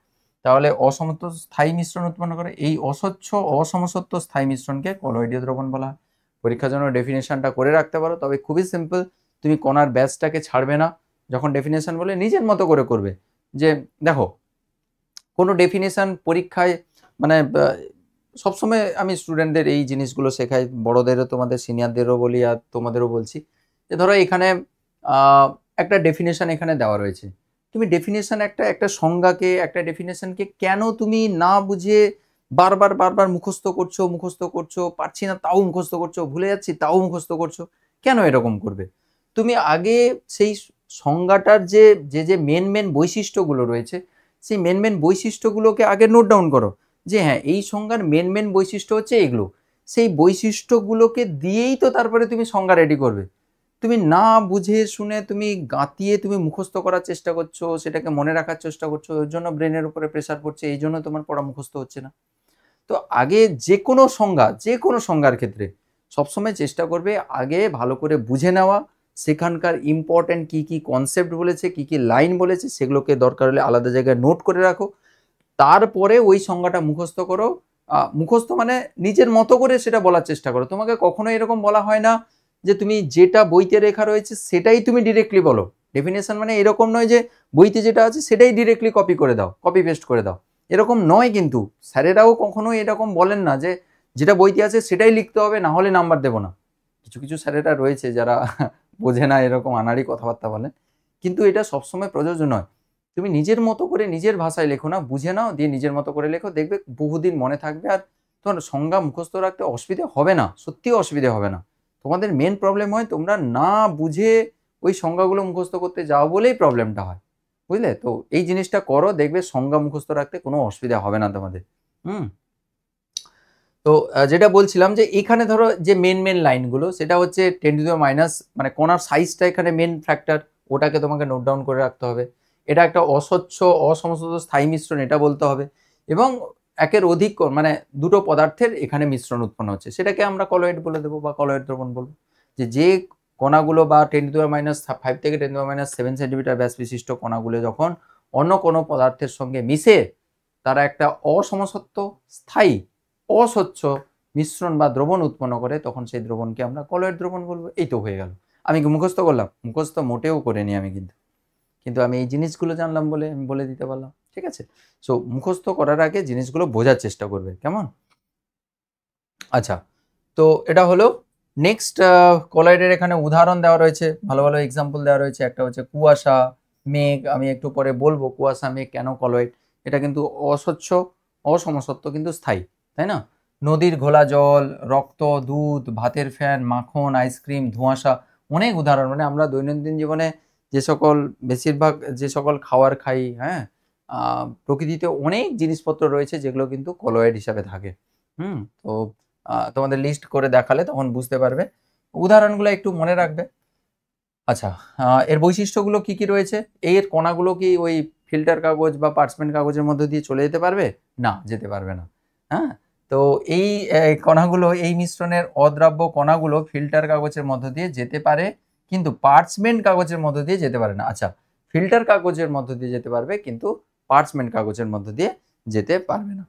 তাহলে অসমত্ব স্থায়ী মিশ্রণ উৎপন্ন করে, এই অস্বচ্ছ অসমসত্ব স্থায়ী মিশ্রণকে কলয়েডীয় দ্রবণ বলা হয়। পরীক্ষার জন্য ডেফিনেশনটা করে রাখতে পারো, তবে খুবই সিম্পল, তুমি কণার ব্যাসটাকে ছাড়বে না, যখন ডেফিনেশন বলে নিজের মতো করে করবে। যে দেখো কোনো ডেফিনেশন পরীক্ষায় মানে সবসময় আমি স্টুডেন্টদের এই জিনিসগুলো শেখাই, বড়দেরও, তোমাদের সিনিয়রদেরও বলি আর তোমাদেরও বলছি, যে ধরো এখানে একটা ডেফিনেশন এখানে দেওয়া রয়েছে, তুমি ডেফিনেশন একটা সংজ্ঞাকে, একটা ডেফিনেশনকে কেন তুমি না বুঝে বারবার বারবার মুখস্থ করছো, পারছি না তাও মুখস্থ করছো, ভুলে যাচ্ছি তাও মুখস্থ করছো, কেন এরকম করবে? তুমি আগে সেই সংজ্ঞাটার যে যে মেন বৈশিষ্ট্যগুলো রয়েছে, সেই মেন বৈশিষ্ট্যগুলোকে আগে নোট ডাউন করো, যে হ্যাঁ এই সংজ্ঞার মেন বৈশিষ্ট্য হচ্ছে এগুলো, সেই বৈশিষ্ট্যগুলোকে দিয়েই তো তারপরে তুমি সংজ্ঞা রেডি করবে। তুমি না বুঝে শুনে তুমি গাঁতিয়ে তুমি মুখস্থ করার চেষ্টা করছো, সেটাকে মনে রাখার চেষ্টা করছো, ওর জন্য ব্রেনের উপরে প্রেশার পড়ছে, এই জন্য তোমার পড়া মুখস্থ হচ্ছে না। তো আগে যে কোনো সংজ্ঞার ক্ষেত্রে সবসময় চেষ্টা করবে আগে ভালো করে বুঝে নেওয়া, সেখানকার ইম্পর্টেন্ট কি কি কনসেপ্ট বলেছে, কি কি লাইন বলেছে, সেগুলোকে দরকার হলে আলাদা জায়গায় নোট করে রাখো, তারপরে ওই সংজ্ঞাটা মুখস্থ করো। মুখস্থ মানে নিজের মতো করে সেটা বলার চেষ্টা করো। তোমাকে কখনো এরকম বলা হয় না যে তুমি যেটা বইতে লেখা রয়েছে সেটাই তুমি ডিরেক্টলি বলো। ডেফিনেশন মানে এরকম নয় যে বইতে যেটা আছে সেটাই ডিরেক্টলি কপি পেস্ট করে দাও, এরকম নয়। কিন্তু স্যারেরাও কখনো এরকম বলেন না যে যেটা বইতে আছে সেটাই লিখতে হবে, না হলে নাম্বার দেবো না। কিছু কিছু স্যারেরা রয়েছে যারা বোঝে না, এরকম আনাড়ি কথাবার্তা বলেন, কিন্তু এটা সবসময় প্রযোজ্য নয়। তুমি নিজের মতো করে নিজের ভাষায় লেখো না, বুঝে নাও, দিয়ে নিজের মতো করে লেখো, দেখবে বহুদিন মনে থাকবে। আর তোমার সংজ্ঞা মুখস্থ রাখতে অসুবিধা হবে না, সত্যিই অসুবিধা হবে না। তোমাদের মেন প্রবলেম হয় তোমরা না বুঝে ওই সংজ্ঞাগুলো মুখস্থ করতে যাও বলেই প্রবলেমটা হয়, বুঝলে? তো এই জিনিসটা করো, দেখবে সংজ্ঞা মুখস্থ রাখতে কোনো অসুবিধা হবে না তোমাদের। তো যেটা বলছিলাম যে এখানে ধরো যে মেন লাইনগুলো, সেটা হচ্ছে 10⁻⁻, মানে কণার সাইজটা এখানে মেন ফ্যাক্টর, ওটাকে তোমাকে নোট ডাউন করে রাখতে হবে। এটা একটা অস্বচ্ছ অসমস্ত স্থায়ী মিশ্রণ, এটা বলতে হবে। এবং একের অধিক মানে দুটো পদার্থের এখানে মিশ্রণ উৎপন্ন হচ্ছে, সেটাকে আমরা কলয়েড বলে দেবো বা কলয়েড দ্রবণ বলবো। যে কণাগুলো বা 10⁻⁵ থেকে 10⁻7 সেন্টিমিটার ব্যাস বিশিষ্ট কণাগুলো যখন অন্য কোনো পদার্থের সঙ্গে মিশে তারা একটা অসমসত্ব স্থায়ী অস্বচ্ছ মিশ্রণ বা দ্রবণ উৎপন্ন করে, তখন সেই দ্রবণকে আমরা কলয়েড দ্রবণ বলবো। এই তো হয়ে গেল। আমি কি মুখস্থ করলাম? মুখস্থ মোটেও করিনি আমি, কিন্তু আমি এই জিনিসগুলো জানলাম বলে আমি বলে দিতে পারলাম, ঠিক আছে? সো মুখস্থ করার আগে জিনিসগুলো বোঝার চেষ্টা করবে, কেমন? আচ্ছা, তো এটা হলো। নেক্সট, কলয়েডের এখানে উদাহরণ দেওয়া রয়েছে, ভালো ভালো এক্সাম্পল দেওয়া রয়েছে। একটা হচ্ছে কুয়াশা, মেঘ, আমি একটু পরে বলবো কুয়াশা মেঘ কেন কলয়েড। এটা কিন্তু অস্বচ্ছ অসমসত্ব কিন্তু স্থায়ী, তাই না? নদীর ঘোলা জল, রক্ত, দুধ, ভাতের ফ্যান, মাখন, আইসক্রিম, ধোঁয়াশা, অনেক উদাহরণ। মানে আমরা দৈনন্দিন জীবনে যে সকল বেশিরভাগ যে সকল খাবার খাই, হ্যাঁ, প্রকৃতিতে অনেক জিনিসপত্র রয়েছে যেগুলো কিন্তু কলয়েড হিসাবে থাকে। তো তোমাদের লিস্ট করে দেখালে তখন বুঝতে পারবে, উদাহরণগুলো একটু মনে রাখবে। আচ্ছা, এর বৈশিষ্ট্যগুলো কি কি রয়েছে? এর কণাগুলো কি ওই ফিল্টার কাগজ বা পার্চমেন্ট কাগজের মধ্যে দিয়ে চলে যেতে পারবে? না, যেতে পারবে না। হ্যাঁ, তো এই কণাগুলো, এই মিশ্রণের অদ্রাব্য কণাগুলো ফিল্টার কাগজের মধ্য দিয়ে যেতে পারে, কিন্তু পার্চমেন্ট কাগজের মধ্য দিয়ে যেতে পারে না। আচ্ছা, ফিল্টার কাগজের মধ্য দিয়ে যেতে পারবে, কিন্তু পার্চমেন্ট কাগজের মধ্য দিয়ে যেতে পারবে না।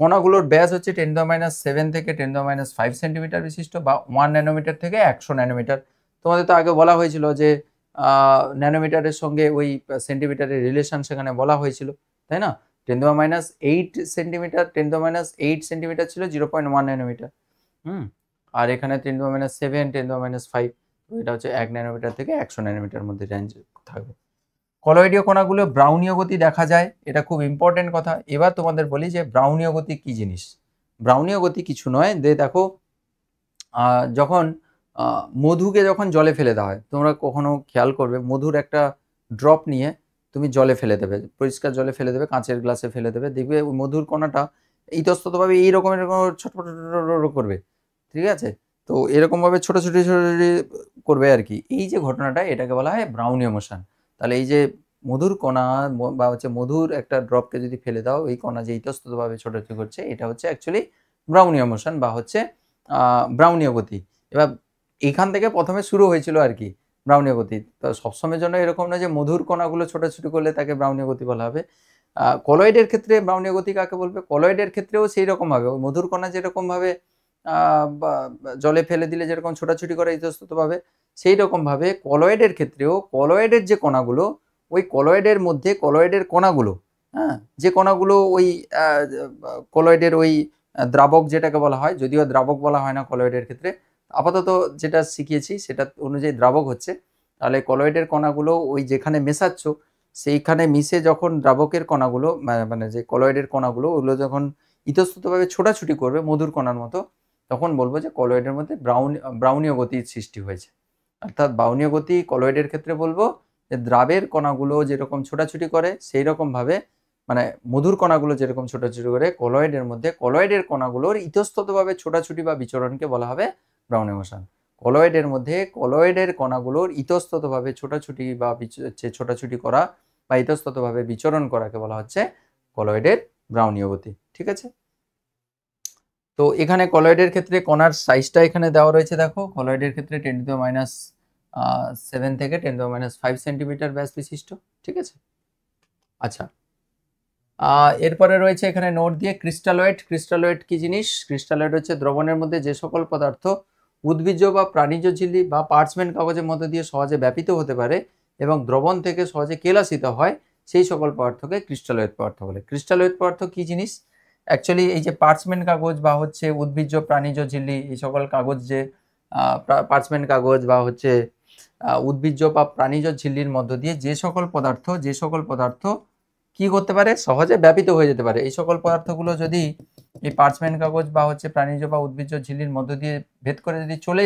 কণাগুলোর ব্যাস হচ্ছে 10⁻7 থেকে 10⁻5 সেন্টিমিটার বিশিষ্ট, বা 1 ন্যানোমিটার থেকে 100 ন্যানোমিটার। তোমাদের তো আগে বলা হয়েছিল যে ন্যানোমিটারের সঙ্গে ওই সেন্টিমিটারের রিলেশন সেখানে বলা হয়েছিল, তাই না? 10⁻8 সেন্টিমিটার, 10⁻8 সেন্টিমিটার ছিল 0.1 ন্যানোমিটার। আর এখানে 10⁻7, 10⁻5, এটা হচ্ছে 1 ন্যানোমিটার থেকে 100 ন্যানোমিটার মধ্যে রেঞ্জ থাকবে। কলয়েডীয় কণাগুলো ব্রাউনীয় গতি দেখা যায়, এটা খুব ইম্পর্টেন্ট কথা। এবার তোমাদের বলি যে ব্রাউনীয় গতি কি জিনিস। ব্রাউনীয় গতি কিছু নয়, দেখো যখন মধুকে যখন জলে ফেলে দেওয়া হয়, তোমরা কখনো খেয়াল করবে মধুর একটা ড্রপ নিয়ে তুমি জলে ফেলে দেবে, পরিষ্কার জলে ফেলে দেবে, কাঁচের গ্লাসে ফেলে দেবে, দেখবে ওই মধুর কণাটা ইতস্ততভাবে এই রকমের ছটফট করবে, ঠিক আছে? তো এরকমভাবে ছোট ছোট করবে আর কি। এই যে ঘটনাটা, এটাকে বলা হয় ব্রাউনীয় মোশন। তাহলে এই যে মধুর কণা বা হচ্ছে মধুর একটা ড্রপকে যদি ফেলে দাও, এই কণা যে ইতস্ততভাবে ছোটাছুটি করছে, এটা হচ্ছে অ্যাকচুয়ালি ব্রাউনীয় মোশন বা হচ্ছে ব্রাউনীয় গতি। এবার এখান থেকে প্রথমে শুরু হয়েছিল আর কি ব্রাউনীয় গতি। তো সবসময়ের জন্য এরকম না যে মধুর কণাগুলো ছোটাছুটি করলে তাকে ব্রাউনীয় গতি বলা হবে। কলয়েডের ক্ষেত্রে ব্রাউনীয় গতি কাকে বলবে? কলয়েডের ক্ষেত্রেও সেই রকমভাবে ওই মধুর কণা যেরকমভাবে জলে ফেলে দিলে যেরকম ছোটাছুটি করে ইতস্ততভাবে, সেই রকমভাবে কলয়েডের ক্ষেত্রেও কলয়েডের যে কণাগুলো, ওই কলয়েডের মধ্যে কলয়েডের কণাগুলো, হ্যাঁ, যে কণাগুলো ওই কলয়েডের ওই দ্রাবক যেটাকে বলা হয়, যদিও দ্রাবক বলা হয় না কলয়েডের ক্ষেত্রে, আপাতত যেটা শিখিয়েছি সেটা অনুযায়ী দ্রাবক হচ্ছে। তাহলে কলয়েডের কণাগুলো ওই যেখানে মেশাচ্ছ সেইখানে মিশে যখন দ্রাবকের কণাগুলো মানে যে কলয়েডের কণাগুলো ওগুলো যখন ইতস্ততভাবে ছোটাছুটি করবে মধুর কণার মতো, তখন বলবো যে কলয়েডের মধ্যে ব্রাউনীয় গতির সৃষ্টি হয়েছে। অর্থাৎ ব্রাউনীয় গতি কলয়েডের ক্ষেত্রে বলবো যে দ্রাবের কণাগুলো যেরকম ছোটাছুটি করে সেই রকমভাবে, মানে মধুর কণাগুলো যেরকম ছোটাছুটি করে, কলয়েডের মধ্যে কলয়েডের কণাগুলোর ইতস্ততভাবে ছোটাছুটি বা বিচরণকে বলা হবে ব্রাউনীয় মোশন। কলয়েডের মধ্যে কলয়েডের কণাগুলোর ইতস্ততভাবে ছোটাছুটি বা ছোটাছুটি করা বা ইতস্ততভাবে বিচরণ করাকে বলা হচ্ছে কলয়েডের ব্রাউনীয় গতি, ঠিক আছে? তো এখানে কলয়েডের ক্ষেত্রে কণার সাইজটা এখানে দেওয়া রয়েছে, দেখো কলয়েডের ক্ষেত্রে 10⁻7 থেকে 10⁻5 সেন্টিমিটার ব্যাস বিশিষ্ট, ঠিক আছে? আচ্ছা, এরপরে রয়েছে এখানে নোট দিয়ে ক্রিস্টালয়েড। ক্রিস্টালয়েড কি জিনিস? ক্রিস্টালয়েড হচ্ছে দ্রবণের মধ্যে যে সকল পদার্থ উদ্ভিজ্জ বা প্রাণীজ ঝিল্লি বা পার্চমেন্ট কাগজের মধ্যে দিয়ে সহজে ব্যাপিত হতে পারে এবং দ্রবণ থেকে সহজে কেলাসিত হয়, সেই সকল পদার্থকে ক্রিস্টালয়েড পদার্থ বলে। ক্রিস্টালয়েড পদার্থ কি জিনিস? অ্যাকচুয়ালি এই যে পার্চমেন্ট কাগজ বা হচ্ছে উদ্ভিজ্জ প্রাণীজ ঝিল্লি, এই সকল কাগজ যে পার্চমেন্ট কাগজ বা হচ্ছে উদ্ভিজ্জ বা প্রাণীজ ঝিল্লির মধ্য দিয়ে যে সকল পদার্থ কি করতে পারে, সহজে ব্যাপিত হয়ে যেতে পারে, এই সকল পদার্থগুলো যদি এই পার্চমেন্ট কাগজ বা হচ্ছে প্রাণীজ বা উদ্ভিজ্জ ঝিল্লির মধ্য দিয়ে ভেদ করে যদি চলে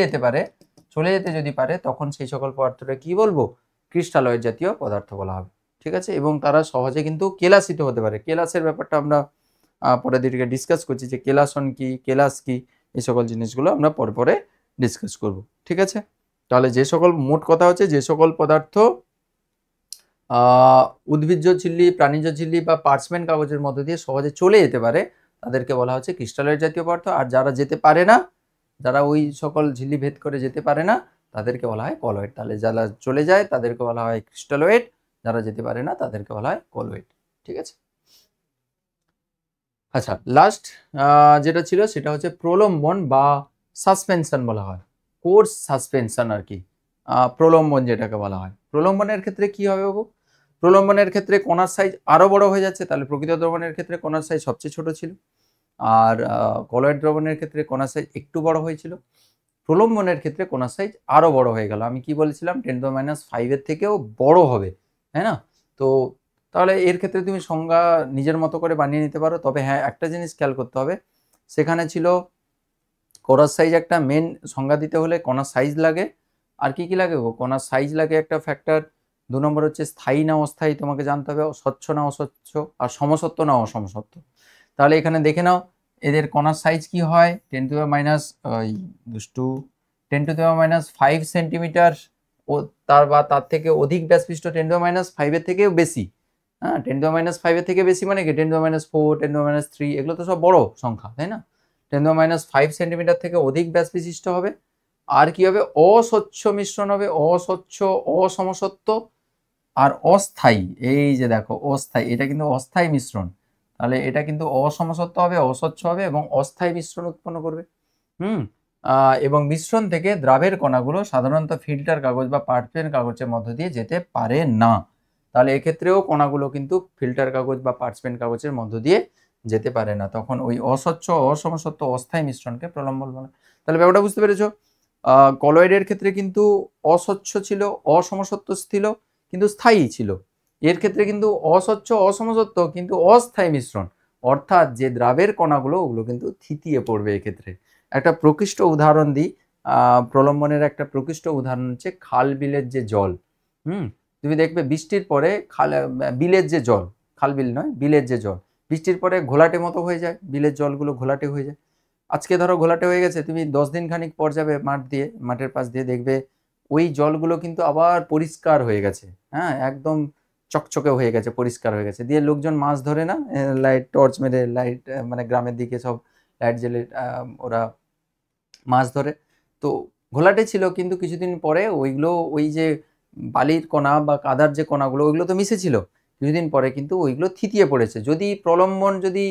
যেতে যদি পারে, তখন সেই সকল পদার্থটা কি বলবো, ক্রিস্টালয়েড জাতীয় পদার্থ বলা হবে। ঠিক আছে, এবং তারা সহজে কিন্তু কেলাসিত হতে পারে। কেলাসের ব্যাপারটা আমরা পরের দিকে ডিসকাস করছি, যে কেলাসন কি, কেলাস কি, এই সকল জিনিসগুলো আমরা পরে ডিসকাস করব। ঠিক আছে, তাহলে যে সকল, মোট কথা হচ্ছে যে সকল পদার্থ উদ্ভিজ্জ ঝিল্লি, প্রাণীজ ঝিল্লি বা পার্চমেন্ট কাগজের মধ্য দিয়ে সহজে চলে যেতে পারে, তাদেরকে বলা হচ্ছে ক্রিস্টালয়েড জাতীয় পদার্থ। আর যারা যেতে পারে না, যারা ওই সকল ঝিল্লি ভেদ করে যেতে পারে না, তাদেরকে বলা হয় কলয়েড। তাহলে যারা চলে যায় তাদেরকে বলা হয় ক্রিস্টালয়েড, যারা যেতে পারে না তাদেরকে বলা হয় কলয়েড। ঠিক আছে, আচ্ছা, লাস্ট যেটা ছিল সেটা হচ্ছে প্রলম্বন বা সাসপেনশন বলা হয়, কোর্স সাসপেনশন আর কি। প্রলম্বন যেটাকে বলা হয়, প্রলম্বনের ক্ষেত্রে কি হবে বাবু, প্রলম্বনের ক্ষেত্রে কণার সাইজ আরো বড় হয়ে যাচ্ছে। তাহলে প্রকৃত দ্রবণের ক্ষেত্রে কণার সাইজ সবচেয়ে ছোট ছিল, আর কলয়েড দ্রবণের ক্ষেত্রে কণার সাইজ একটু বড় হয়েছিল। প্রলম্বনের ক্ষেত্রে কণার সাইজ আরো বড় হয়ে গেল। আমি কি বলেছিলাম, 10⁻⁵ এর থেকেও বড় হবে, তাই না? তো তাহলে এর ক্ষেত্রে তুমি সংজ্ঞা নিজের মতো করে বানিয়ে নিতে পারো। তবে হ্যাঁ, একটা জিনিস খেয়াল করতে হবে, সেখানে ছিল কণার সাইজ, একটা মেন সংজ্ঞা দিতে হলে কণার সাইজ লাগে, আর কি কি লাগে গো, কণার সাইজ লাগে একটা ফ্যাক্টর, 2 নম্বর হচ্ছে স্থায়ী না অস্থায়ী তোমাকে জানতে হবে, স্বচ্ছ না অস্বচ্ছ, আর সমসত্ব না অসমসত্ব। তাহলে এখানে দেখে নাও এদের কণার সাইজ কি হয়, 10⁻⁵ সেন্টিমিটার, ও তার থেকে অধিক ব্যাসবিশিষ্ট, 10⁻⁵ এর থেকেও বেশি। হ্যাঁ, 10⁻⁵ এর থেকে বেশি মানে কি, 10⁻⁴, 10⁻�3, এগুলো তো সব বড় সংখ্যা, তাই না? 10⁻⁵ সেন্টিমিটার থেকে অধিক ব্যাস বিশিষ্ট হবে। আর কি হবে, অস্বচ্ছ মিশ্রণ হবে, অস্বচ্ছ, অসমসত্ব আর অস্থায়ী। এই যে দেখো অস্থায়ী, এটা কিন্তু অস্থায়ী মিশ্রণ। তাহলে এটা কিন্তু অসমসত্ব হবে, অস্বচ্ছ হবে এবং অস্থায়ী মিশ্রণ উৎপন্ন করবে। এবং মিশ্রণ থেকে দ্রাবের কণাগুলো সাধারণত ফিল্টার কাগজ বা পার্চমেন্ট কাগজের মধ্য দিয়ে যেতে পারে না। তাহলে এক্ষেত্রেও কণাগুলো কিন্তু ফিল্টার কাগজ বা পার্চমেন্ট কাগজের মধ্য দিয়ে যেতে পারে না, তখন ওই অস্বচ্ছ, অসমসত্ব, অস্থায়ী মিশ্রণকে প্রলম্বন বলে। তাহলে ব্যাপারটা বুঝতে পেরেছো? কলয়েডের ক্ষেত্রে কিন্তু অস্বচ্ছ ছিল, অসমসত্ব ছিল, কিন্তু স্থায়ী ছিল। এর ক্ষেত্রে কিন্তু অস্বচ্ছ, অসমসত্ব, কিন্তু অস্থায়ী মিশ্রণ, অর্থাৎ যে দ্রাবের কণাগুলো ওগুলো কিন্তু থিতিয়ে পড়বে। এক্ষেত্রে একটা প্রকৃষ্ট উদাহরণ দিই, প্রলম্বনের একটা প্রকৃষ্ট উদাহরণ হচ্ছে খাল বিলের যে জল। তুমি দেখবে বৃষ্টির পরে বিলের যে জল, খাল বিল নয়, বিলের যে জল, বৃষ্টির পরে ঘোলাটে মতো হয়ে যায়, বিলের জলগুলো ঘোলাটে হয়ে যায়। আজকে ধরো ঘোলাটে হয়ে গেছে, তুমি 10 দিন খানিক পর যাবে মাঠের পাশ দিয়ে, দেখবে ওই জলগুলো কিন্তু আবার পরিষ্কার হয়ে গেছে। হ্যাঁ, একদম চকচকে হয়ে গেছে, পরিষ্কার হয়ে গেছে। দিয়ে লোকজন মাছ ধরে না, লাইট টর্চ মেরে, লাইট মানে গ্রামের দিকে সব লাইট জ্বেলে ওরা মাছ ধরে। তো ঘোলাটে ছিল, কিন্তু কিছুদিন পরে ওইগুলো, ওই যে বালির কণা বা কাদার যে কণাগুলো, ওইগুলো তো মিশেছিল, কিছুদিন পরে কিন্তু ওইগুলো থিতিয়ে পড়েছে। যদি প্রলম্বন যদি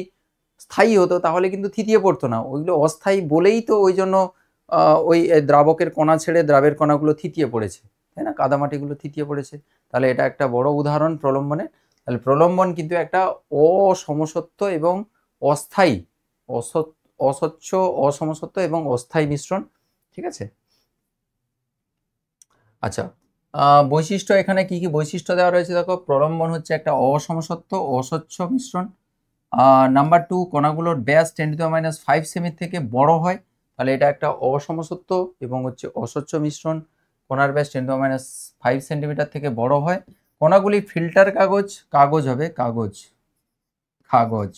স্থায়ী হতো তাহলে কিন্তু থিতিয়ে পড়তো না, ওইগুলো অস্থায়ী বলেই তো ওই জন্য ওই দ্রাবকের কণা ছেড়ে দ্রাবের কণাগুলো থিতিয়ে পড়েছে, তাই না? কাদামাটিগুলো থিতিয়ে পড়েছে। তাহলে এটা একটা বড় উদাহরণ প্রলম্বনের। তাহলে প্রলম্বন কিন্তু একটা অসমসত্ব এবং অস্থায়ী, অস্বচ্ছ, অসমসত্ব এবং অস্থায়ী মিশ্রণ। ঠিক আছে, আচ্ছা, বৈশিষ্ট্য, এখানে কি কি বৈশিষ্ট্য দেওয়া রয়েছে দেখো। প্রলম্বন হচ্ছে একটা অসমসত্ব, অস্বচ্ছ মিশ্রণ। নাম্বার 2, কণাগুলোর ব্যাস 10⁻⁵ সেমির থেকে বড় হয়, তাহলে এটা একটা অসমসত্ব এবং হচ্ছে অস্বচ্ছ মিশ্রণ। কণার ব্যাস 10⁻⁵ সেন্টিমিটার থেকে বড় হয়। কণাগুলি ফিল্টার কাগজ হবে, কাগজ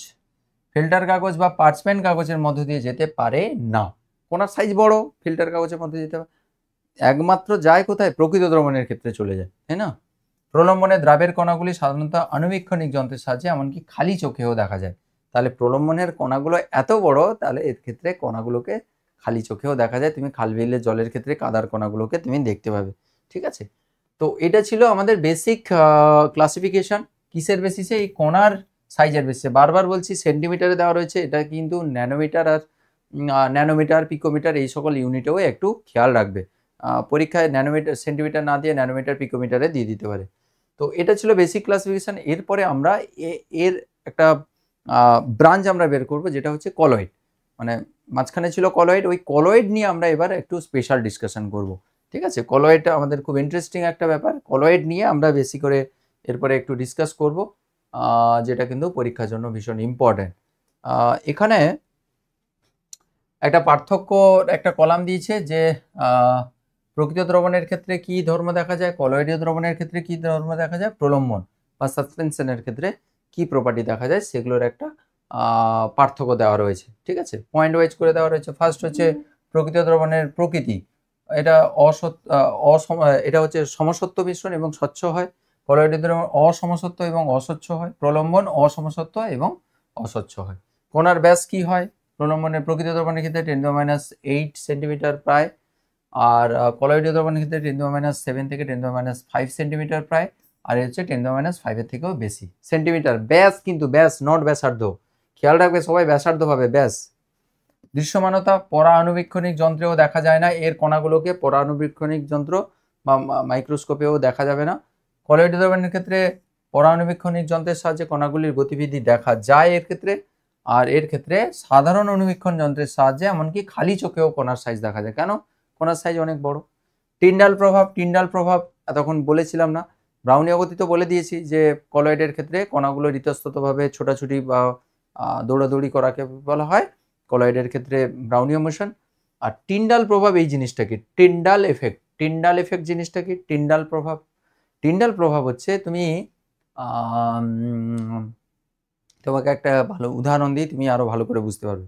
ফিল্টার কাগজ বা পার্চমেন্ট কাগজের মধ্য দিয়ে যেতে পারে না। কণার সাইজ বড়, ফিল্টার কাগজের মধ্যে যেতে পারে, একমাত্র যায় কোথায়, প্রকৃত দ্রবণের ক্ষেত্রে চলে যায়, তাই না? প্রলম্বনে দ্রাবের কণাগুলি সাধারণত আণুবীক্ষণিক যন্ত্রের সাহায্যে এমনকি খালি চোখেও দেখা যায়। তাহলে প্রলম্বনের কণাগুলো এত বড়, তাহলে এর ক্ষেত্রে কণাগুলোকে খালি চোখেও দেখা যায়। তুমি খাল বিলের জলের ক্ষেত্রে কাদার কণাগুলোকে তুমি দেখতে পাবে। ঠিক আছে, তো এটা ছিল আমাদের বেসিক ক্লাসিফিকেশন। কিসের বেসিসে? এই কণার সাইজের বেসিসে। বারবার বলছি সেন্টিমিটারে দেওয়া রয়েছে, এটা কিন্তু ন্যানোমিটার আর ন্যানোমিটার, পিকোমিটার, এই সকল ইউনিটেও একটু খেয়াল রাখবে। পরীক্ষায় ন্যানোমিটার, সেন্টিমিটার না দিয়ে ন্যানোমিটার, পিকোমিটারে দিয়ে দিতে পারে। তো এটা ছিল বেসিক ক্লাসিফিকেশন। এরপরে আমরা এর একটা ব্রাঞ্চ আমরা বের করব, যেটা হচ্ছে কলয়েড। মানে মাঝখানে ছিল কলয়েড, ওই কলয়েড নিয়ে আমরা এবার একটু স্পেশাল ডিসকাশন করব। ঠিক আছে, কলয়েডটা আমাদের খুব ইন্টারেস্টিং একটা ব্যাপার। কলয়েড নিয়ে আমরা বেশি করে এরপরে একটু ডিসকাস করব, যেটা কিন্তু পরীক্ষার জন্য ভীষণ ইম্পর্টেন্ট। এখানে একটা পার্থক্য, একটা কলাম দিয়েছে যে প্রকৃত দ্রবণের ক্ষেত্রে কি ধর্ম দেখা যায়, কলয়েডীয় দ্রবণের ক্ষেত্রে কি ধর্ম দেখা যায়, প্রলম্বন বা সাসপেনশনের ক্ষেত্রে কি প্রপার্টি দেখা যায়, সেগুলোর একটা পার্থক্য দেওয়া রয়েছে। ঠিক আছে, পয়েন্ট ওয়াইজ করে দেওয়া রয়েছে। ফার্স্ট হচ্ছে প্রকৃত দ্রবণের প্রকৃতি, এটা এটা হচ্ছে সমসত্ব মিশ্রণ এবং স্বচ্ছ হয়। কলয়েডীয় দ্রবণ অসমসত্ব এবং অস্বচ্ছ হয়। প্রলম্বন অসমসত্ব এবং অস্বচ্ছ হয়। কণার ব্যাস কি হয় প্রলম্বনের প্রকৃত দ্রবণের ক্ষেত্রে 10⁻8 সেন্টিমিটার প্রায়, আর কলয়েডীয় দ্রবণের ক্ষেত্রে 10⁻7 থেকে 10⁻5 সেন্টিমিটার প্রায়, আর হচ্ছে 10⁻5 এর থেকেও বেশি সেন্টিমিটার। ব্যাস, কিন্তু ব্যাস নট ব্যাসার্ধ, খেয়াল রাখবে সবাই, ব্যাসার্ধ ভাবে ব্যাস। দৃশ্যমানতা পরা আণুবীক্ষণিক যন্ত্রেও দেখা যায় না, এর কণাগুলোকে পরা আণুবীক্ষণিক যন্ত্র বা মাইক্রোস্কোপেও দেখা যাবে না। কলয়েডীয় দ্রবণের ক্ষেত্রে পরা আণুবীক্ষণিক যন্ত্রের সাহায্যে কণাগুলির গতিবিধি দেখা যায় এর ক্ষেত্রে, আর এর ক্ষেত্রে সাধারণ অণুবীক্ষণ যন্ত্রের সাহায্যে এমনকি খালি চোখেও কণার সাইজ দেখা যায়। কেন? কণার সাইজ অনেক বড়। টিন্ডাল প্রভাব, টিন্ডাল প্রভাব এতক্ষণ বলেছিলাম না, ব্রাউনীয় গতি তো বলে দিয়েছি যে কলয়েডের ক্ষেত্রে কণাগুলো ইতস্ততভাবে ছোটাছুটি বা দৌড়াদৌড়ি করাকে বলা হয়, কলয়েডের ক্ষেত্রে ব্রাউনীয় মোশন। আর টিন্ডাল প্রভাব এই জিনিসটা কি, টিন্ডাল এফেক্ট, টিন্ডাল এফেক্ট জিনিসটা কি, টিন্ডাল প্রভাব। টিন্ডাল প্রভাব হচ্ছে, তুমি তোমাকে একটা ভালো উদাহরণ দিই, তুমি আরো ভালো করে বুঝতে পারবে।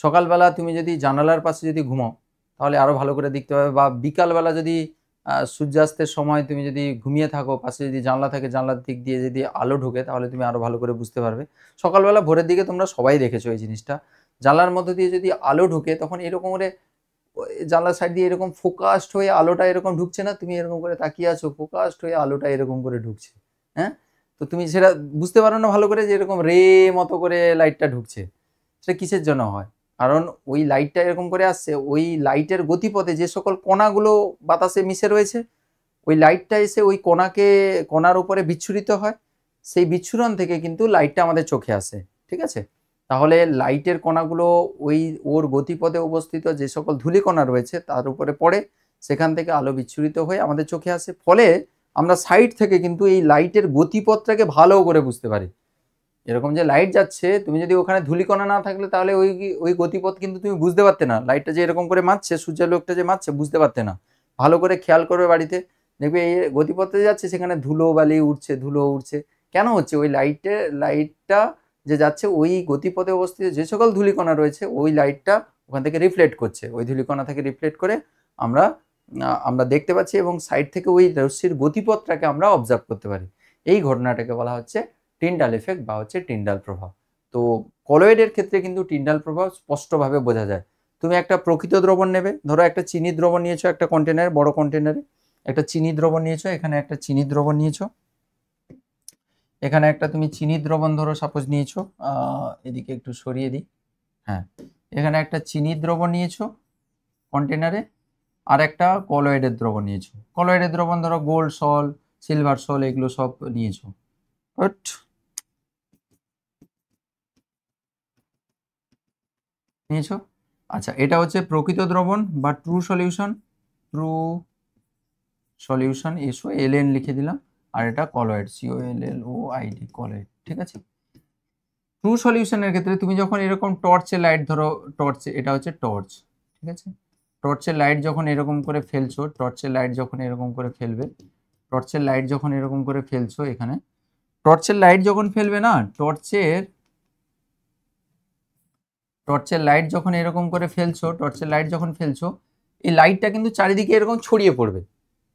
সকালবেলা তুমি যদি জানালার পাশে যদি ঘুমাও তাহলে আরো ভালো করে দেখতে পাবে, বা বিকালবেলা যদি সূর্যাস্তের সময় তুমি যদি ঘুমিয়ে থাকো, পাশে যদি জানলা থাকে, জানলার দিক দিয়ে যদি আলো ঢোকে তাহলে তুমি আরো ভালো করে বুঝতে পারবে। সকালবেলা ভোরের দিকে তোমরা সবাই দেখেছো এই জিনিসটা, জানলার মধ্যে দিয়ে যদি আলো ঢোকে তখন এরকম করে জানলার সাইড দিয়ে এরকম ফোকাসড হয়ে আলোটা এরকম ঢুকছে না, তুমি এরকম করে তাকিয়ে আছো, ফোকাসড হয়ে আলোটা এরকম করে ঢুকছে। হ্যাঁ, তো তুমি সেটা বুঝতে পারো না ভালো করে যে এরকম রে মতো করে লাইটটা ঢুকছে, সেটা কিসের জন্য হয়? কারণ ওই লাইটটা এরকম করে আসছে, ওই লাইটের গতিপথে যে সকল কণাগুলো বাতাসে মিশে রয়েছে, ওই লাইটটা এসে ওই কণার উপরে বিচ্ছুরিত হয়, সেই বিচ্ছুরণ থেকে কিন্তু লাইটটা আমাদের চোখে আসে। ঠিক আছে, তাহলে লাইটের কণাগুলো ওই ওর গতিপথে অবস্থিত যে সকল ধূলিকণা রয়েছে তার উপরে পড়ে, সেখান থেকে আলো বিচ্ছুরিত হয়ে আমাদের চোখে আসে। ফলে আমরা সাইড থেকে কিন্তু এই লাইটের গতিপথটাকে ভালো করে বুঝতে পারি। এরকম যে লাইট যাচ্ছে, তুমি যদি ওখানে ধূলিকণা না থাকলে তাহলে ওই গতিপথ কিন্তু তুমি বুঝতে পারতে না। লাইটটা যে এরকম করে মারছে, সূর্যালোকটা যে মারছে, বুঝতে পারতে না। ভালো করে খেয়াল করবে বাড়িতে, দেখবে এই গতিপথে যাচ্ছে সেখানে ধুলো বালি উঠছে, ধুলো উঠছে। কেন হচ্ছে? ওই লাইটটা যে যাচ্ছে ওই গতিপথে অবস্থিত যে সকল ধূলিকণা রয়েছে, ওই লাইটটা ওখান থেকে রিফ্লেক্ট করছে, ওই ধূলিকণা থেকে রিফ্লেক্ট করে আমরা দেখতে পাচ্ছি, এবং সাইড থেকে ওই রশ্মির গতিপথটাকে আমরা অবজার্ভ করতে পারি। এই ঘটনাটাকে বলা হচ্ছে টিন্ডাল এফেক্ট বা হচ্ছে টিন্ডাল প্রভাব। তো কলয়েডের ক্ষেত্রে কিন্তু টিন্ডাল প্রভাব স্পষ্টভাবে বোঝা যায়। তুমি একটা প্রকৃত দ্রবণ নেবে, ধরো একটা চিনি দ্রবণ নিয়েছো, একটা কন্টেনারে, বড় কন্টেনারে একটা চিনি দ্রবণ নিয়েছো, এখানে একটা চিনি দ্রবণ নিয়েছো, এখানে একটা তুমি চিনি দ্রবণ ধরো সাপোজ নিয়েছো, এদিকে একটু সরিয়ে দিই, হ্যাঁ, এখানে একটা চিনি দ্রবণ নিয়েছো কন্টেনারে, আর একটা কলয়েডের দ্রবণ নিয়েছো। কলয়েডের দ্রবণ ধরো গোল্ড সল, সিলভার সল, এগুলো সব নিয়েছো। নিয়েছো, আচ্ছা, এটা হচ্ছে প্রকৃত দ্রবণ বা ট্রু সলিউশন, ট্রু সলিউশন, এসো এলএন লিখে দিলাম, আর এটা কলয়েড, COLLOID, কলয়েড। ঠিক আছে, ট্রু সলিউশনের ক্ষেত্রে তুমি যখন এরকম টর্চের লাইট ধরো, টর্চে, এটা হচ্ছে টর্চ, ঠিক আছে, টর্চের লাইট যখন এরকম করে ফেলছো, টর্চের লাইট যখন এরকম করে ফেলবে, টর্চের লাইট যখন এরকম করে ফেলছো, এখানে টর্চের লাইট যখন ফেলবে না, টর্চের লাইট যখন এরকম করে ফেলছো, টর্চের লাইট যখন ফেলছো, এই লাইটটা কিন্তু চারিদিকে এরকম ছড়িয়ে পড়বে,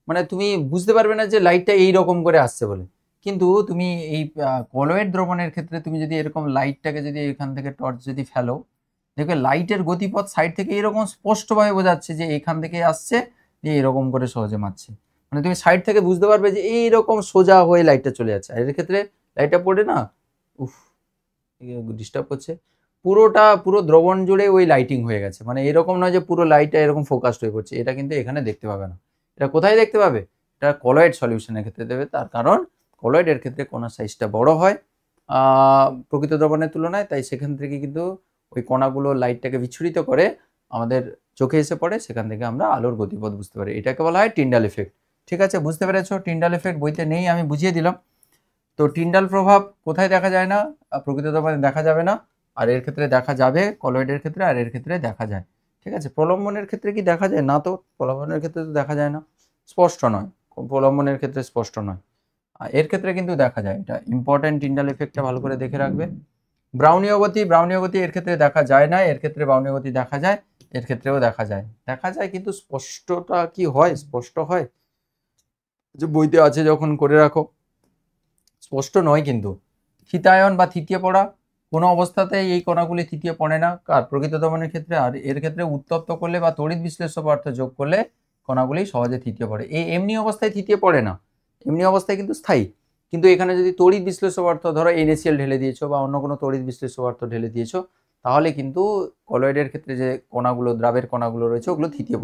মানে তুমি বুঝতে পারবে না যে লাইটটা এই রকম করে আসছে বলে। কিন্তু তুমি এই কলয়েড দ্রবণের ক্ষেত্রে তুমি যদি এরকম লাইটটাকে যদি এখান থেকে টর্চ যদি ফেলো, দেখবে লাইটের গতিপথ সাইড থেকে এরকম স্পষ্টভাবে বোঝাচ্ছে যে এখান থেকে আসছে, যে এরকম করে সহজে মারছে, মানে তুমি সাইড থেকে বুঝতে পারবে যে এইরকম সোজা হয়ে লাইটটা চলে যাচ্ছে। আর এর ক্ষেত্রে লাইটটা পড়ে না, উফ, ডিস্টার্ব করছে, পুরো দ্রবণ জুড়ে ওই লাইটিং হয়ে গেছে, মানে এরকম নয় যে পুরো লাইটটা এরকম ফোকাসড হয়ে পড়ছে, এটা কিন্তু এখানে দেখতে পাবে না। এটা কোথায় দেখতে পাবে? এটা কলয়েড সলিউশনের ক্ষেত্রে দেবে, তার কারণ কলয়েডের ক্ষেত্রে কণার সাইজটা বড় হয়, প্রকৃত দ্রবণের তুলনায়, তাই সেখান থেকে কিন্তু ওই কণাগুলো লাইটটাকে বিচ্ছুরিত করে আমাদের চোখে এসে পড়ে, সেখান থেকে আমরা আলোর গতিপথ বুঝতে পারি। এটাকে বলা হয় টিন্ডাল এফেক্ট। ঠিক আছে, বুঝতে পেরেছো? টিন্ডাল এফেক্ট বইতে নেই, আমি বুঝিয়ে দিলাম। তো টিন্ডাল প্রভাব কোথায় দেখা যায় না? প্রকৃত দ্রবণে দেখা যাবে না, আর এর ক্ষেত্রে দেখা যাবে কলয়েডের ক্ষেত্রে, আর এর ক্ষেত্রে দেখা যায়। ঠিক আছে, প্রলম্বনের ক্ষেত্রে কি দেখা যায় না? তো প্রলম্বনের ক্ষেত্রে তো দেখা যায় না, স্পষ্ট নয়, প্রলম্বনের ক্ষেত্রে স্পষ্ট নয়। এর ক্ষেত্রে কিন্তু দেখা যায়। এটা ইম্পর্টেন্ট, টিন্ডাল এফেক্টটা ভালো করে দেখে রাখবে। ব্রাউনীয় গতি, ব্রাউনীয় গতি এর ক্ষেত্রে দেখা যায় না, এর ক্ষেত্রে ব্রাউনীয় গতি দেখা যায়, এর ক্ষেত্রেও দেখা যায়। দেখা যায় কিন্তু স্পষ্টটা কি হয়? স্পষ্ট হয়? যে বইতে আছে যখন করে রাখো, স্পষ্ট নয় কিন্তু। থিতায়ন বা থিতিয়ে পড়া, কোনো অবস্থাতেই এই কণাগুলি থিতিয়ে পড়ে না কার? প্রকৃত দমনের ক্ষেত্রে। আর এর ক্ষেত্রে উত্তপ্ত করলে বা তড়িৎ বিশ্লেষ্য পদার্থ যোগ করলে কণাগুলি সহজে থিতিয়ে পড়ে। এই এমনি অবস্থায় থিতিয়ে পড়ে না, এমনি অবস্থায় কিন্তু স্থায়ী। কিন্তু এখানে যদি তড়িৎ বিশ্লেষ্য পদার্থ, ধরো NaCl ঢেলে দিয়েছো বা অন্য কোনো তড়িৎ বিশ্লেষ্য পদার্থ ঢেলে দিয়েছো, তাহলে কিন্তু কলয়েডের ক্ষেত্রে যে কণাগুলো, দ্রাবের কণাগুলো রয়েছে, ওগুলো থিতিয়ে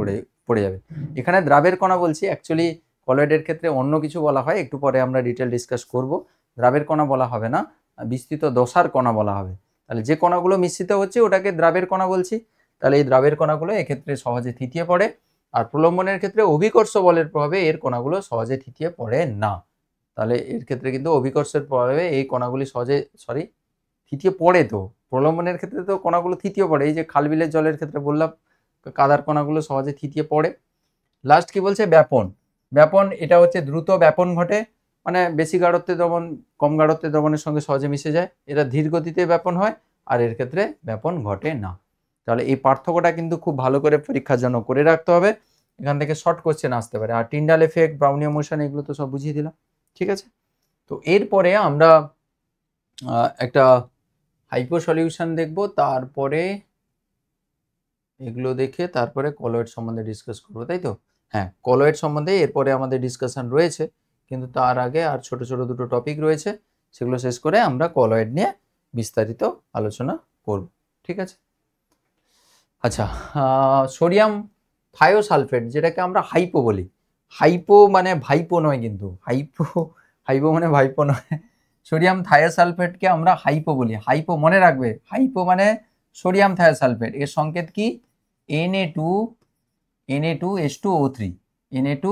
পড়ে যাবে। এখানে দ্রাবের কণা বলছি, অ্যাকচুয়ালি কলয়েডের ক্ষেত্রে অন্য কিছু বলা হয়, একটু পরে আমরা ডিটেল ডিসকাস করব। দ্রাবের কণা বলা হবে না, বিস্তৃত দশার কণা বলা হবে। তাহলে যে কণাগুলো মিশ্রিত হচ্ছে ওটাকে দ্রাবের কণা বলছি। তাহলে এই দ্রাবের কণাগুলো এক্ষেত্রে সহজে থিতিয়ে পড়ে, আর প্রলম্বনের ক্ষেত্রে অভিকর্ষ বলের প্রভাবে এর কণাগুলো সহজে থিতিয়ে পড়ে না। তাহলে এর ক্ষেত্রে কিন্তু অভিকর্ষের প্রভাবে এই কণাগুলি সহজে, থিতিয়ে পড়ে। তো প্রলম্বনের ক্ষেত্রে তো কণাগুলো থিতিয়ে পড়ে, এই যে খালবিলের জলের ক্ষেত্রে বললাম কাদার কণাগুলো সহজে থিতিয়ে পড়ে। লাস্ট কি বলছে? ব্যাপন। ব্যাপন, এটা হচ্ছে দ্রুত ব্যাপন ঘটে, মানে বেশি গাঢ়ত্বে দ্রবণ কম গাঢ়ত্বে দ্রবণের সঙ্গে সহজে মিশে যায়। এটা ধীর গতিতে ব্যাপন হয়, আর এর ক্ষেত্রে ব্যাপন ঘটে না। তাহলে এই পার্থক্যটা কিন্তু খুব ভালো করে পরীক্ষার জন্য করে রাখতে হবে, এখান থেকে শর্ট কোশ্চেন আসতে পারে। আর টিন্ডাল এফেক্ট, ব্রাউনীয় মোশন, এগুলো তো সব বুঝিয়ে দিলাম। ঠিক আছে, তো এরপরে আমরা একটা হাইপো সলিউশন দেখব, তারপরে এগুলো দেখে তারপরে কলয়েড সম্বন্ধে ডিসকাস করবো, তাই তো? হ্যাঁ, কলয়েড সম্বন্ধে এরপরে আমাদের ডিসকাশন রয়েছে, কিন্তু তার আগে আর ছোট ছোট দুটো টপিক রয়েছে, সেগুলো শেষ করে আমরা কলয়েড নিয়ে বিস্তারিত আলোচনা করব। ঠিক আছে, আচ্ছা, সোডিয়াম থায়োসালফেট, যেটাকে আমরা হাইপো বলি। হাইপো মানে ভাইপো নয় কিন্তু, হাইপো, হাইপো মানে ভাইপো নয়। সোডিয়াম থায়োসালফেটকে আমরা হাইপো বলি। হাইপো মনে রাখবে, হাইপো মানে সোডিয়াম থায়োসালফেট, এর সংকেত কি? Na2H2O3। Na2,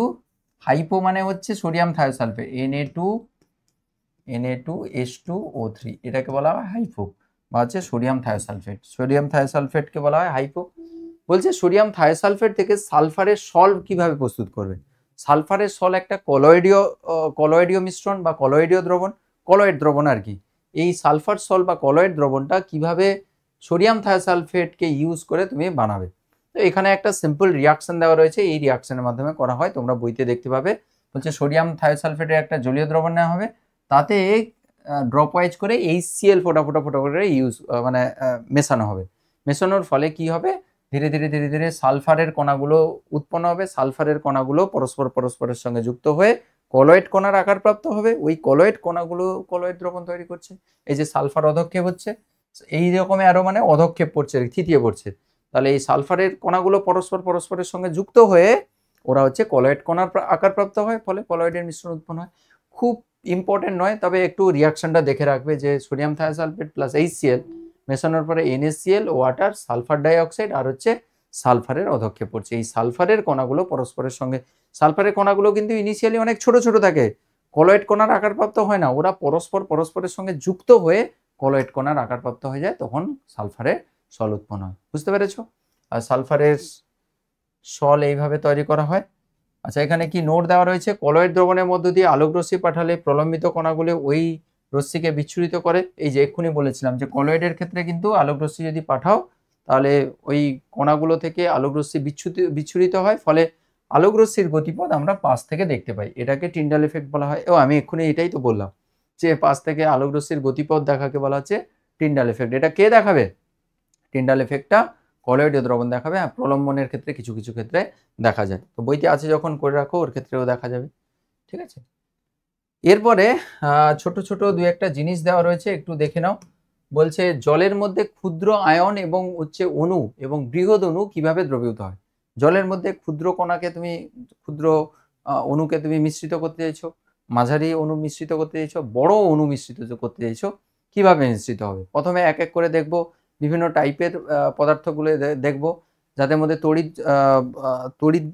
হাইপো মানে হচ্ছে সোডিয়াম থায়োসালফেট, Na2H2O3, এটাকে বলা হয় হাইপো বা হচ্ছে সোডিয়াম থায়োসালফেট। সোডিয়াম থায়োসালফেটকে বলা হয় হাইপো। বলছে সোডিয়াম থায়োসালফেট থেকে সালফারের সল্ট কিভাবে প্রস্তুত করবে? সালফারের সল একটা কলয়েডীয় মিশ্রণ বা কলয়েডীয় দ্রবণ, কলয়েড দ্রবণ আর কি। এই সালফার সল বা কলয়েড দ্রবণটা কিভাবে সোডিয়াম থায়োসালফেটকে ইউজ করে তুমি বানাবে? তো এখানে একটা সিম্পল রিয়াকশন দেওয়া রয়েছে, এই রিয়াকশনের মাধ্যমে করা হয়, তোমরা বইতে দেখতে পাবে। বলছে সোডিয়াম থায়োসালফেটের একটা জলীয় দ্রবণ নেওয়া হবে, তাতে ড্রপ ওয়াইজ করে HCl ফোটা ফোটা ফোটা করে মেশানো হবে। মেশানোর ফলে কি হবে? ধীরে ধীরে ধীরে ধীরে সালফারের কণাগুলো উৎপন্ন হবে। সালফারের কণাগুলো পরস্পরের সঙ্গে যুক্ত হয়ে কলয়েড কণার আকার প্রাপ্ত হবে। ওই কলয়েড কণাগুলো কলয়েড দ্রবণ তৈরি করছে। এই যে সালফার অধক্ষেপ হচ্ছে, এই রকম আরো মানে অধক্ষেপ পড়ছে, থিতিয়ে পড়ছে। তাহলে এই সালফারের কণাগুলো পরস্পরের সঙ্গে যুক্ত হয়ে ওরা হচ্ছে কলয়েড কণার আকার প্রাপ্ত হয়, ফলে কলয়েডের মিশ্রণ উৎপন্ন হয়। খুব ইম্পর্টেন্ট নয়, তবে একটু রিয়াকশনটা দেখে রাখবে যে সোডিয়াম থায়োসালফেট প্লাস HCl মেশানোর পরে NaCl, ওয়াটার, সালফার ডাইঅক্সাইড আর হচ্ছে সালফারের অধক্ষেপ পড়ছে। এই সালফারের কণাগুলো পরস্পরের সঙ্গে, সালফারের কণাগুলো কিন্তু ইনিশিয়ালি অনেক ছোট ছোট থাকে, কলয়েড কণার আকারপ্রাপ্ত হয় না, ওরা পরস্পরের সঙ্গে যুক্ত হয়ে কলয়েড কণার আকারপ্রাপ্ত হয়ে যায়, তখন সালফারের সল উৎপন্ন হয়। বুঝতে পেরেছো? আর সালফারের সল এইভাবে তৈরি করা হয়। আচ্ছা, এখানে কি নোট দেওয়া রয়েছে? কলয়েড দ্রবণের মধ্য দিয়ে আলোক রশ্মি পাঠালে প্রলম্বিত কণাগুলো ওই রশ্মিকে বিচ্ছুরিত করে। এই যে এক্ষুনি বলেছিলাম যে কলয়েডের ক্ষেত্রে কিন্তু আলোক রশ্মি যদি পাঠাও, তাহলে ওই কণাগুলো থেকে আলোক রশ্মি বিচ্ছুরিত হয়, ফলে আলোক রশ্মির গতিপথ আমরা পাশ থেকে দেখতে পাই। এটাকে টিন্ডাল এফেক্ট বলা হয়। আমি এক্ষুনি এটাই তো বললাম যে পাশ থেকে আলোক রশ্মির গতিপথ দেখাকে বলা হচ্ছে টিন্ডাল এফেক্ট। এটা কে দেখাবে? টিন্ডাল এফেক্টটা কলয়েডীয় দ্রবণ দেখাবে। আর প্রলম্বনের ক্ষেত্রে কিছু কিছু ক্ষেত্রে দেখা যায়, তো বইতে আছে যখন করে রাখো, ওর ক্ষেত্রেও দেখা যাবে। ঠিক আছে, এরপরে ছোট ছোট দু একটা জিনিস দেওয়া রয়েছে, একটু দেখে নাও। বলছে জলের মধ্যে ক্ষুদ্র আয়ন এবং হচ্ছে অণু এবং বৃহৎ অণু কিভাবে দ্রবীভূত হয়? জলের মধ্যে ক্ষুদ্র কণাকে তুমি, ক্ষুদ্র অণুকে তুমি মিশ্রিত করতে চাইছো, মাঝারি অণু মিশ্রিত করতে চাইছো, বড় অণু মিশ্রিত করতে চাইছো, কিভাবে মিশ্রিত হবে। প্রথমে এক এক করে দেখব, বিভিন্ন টাইপের পদার্থগুলো দেখব, যাদের মধ্যে তড়িৎ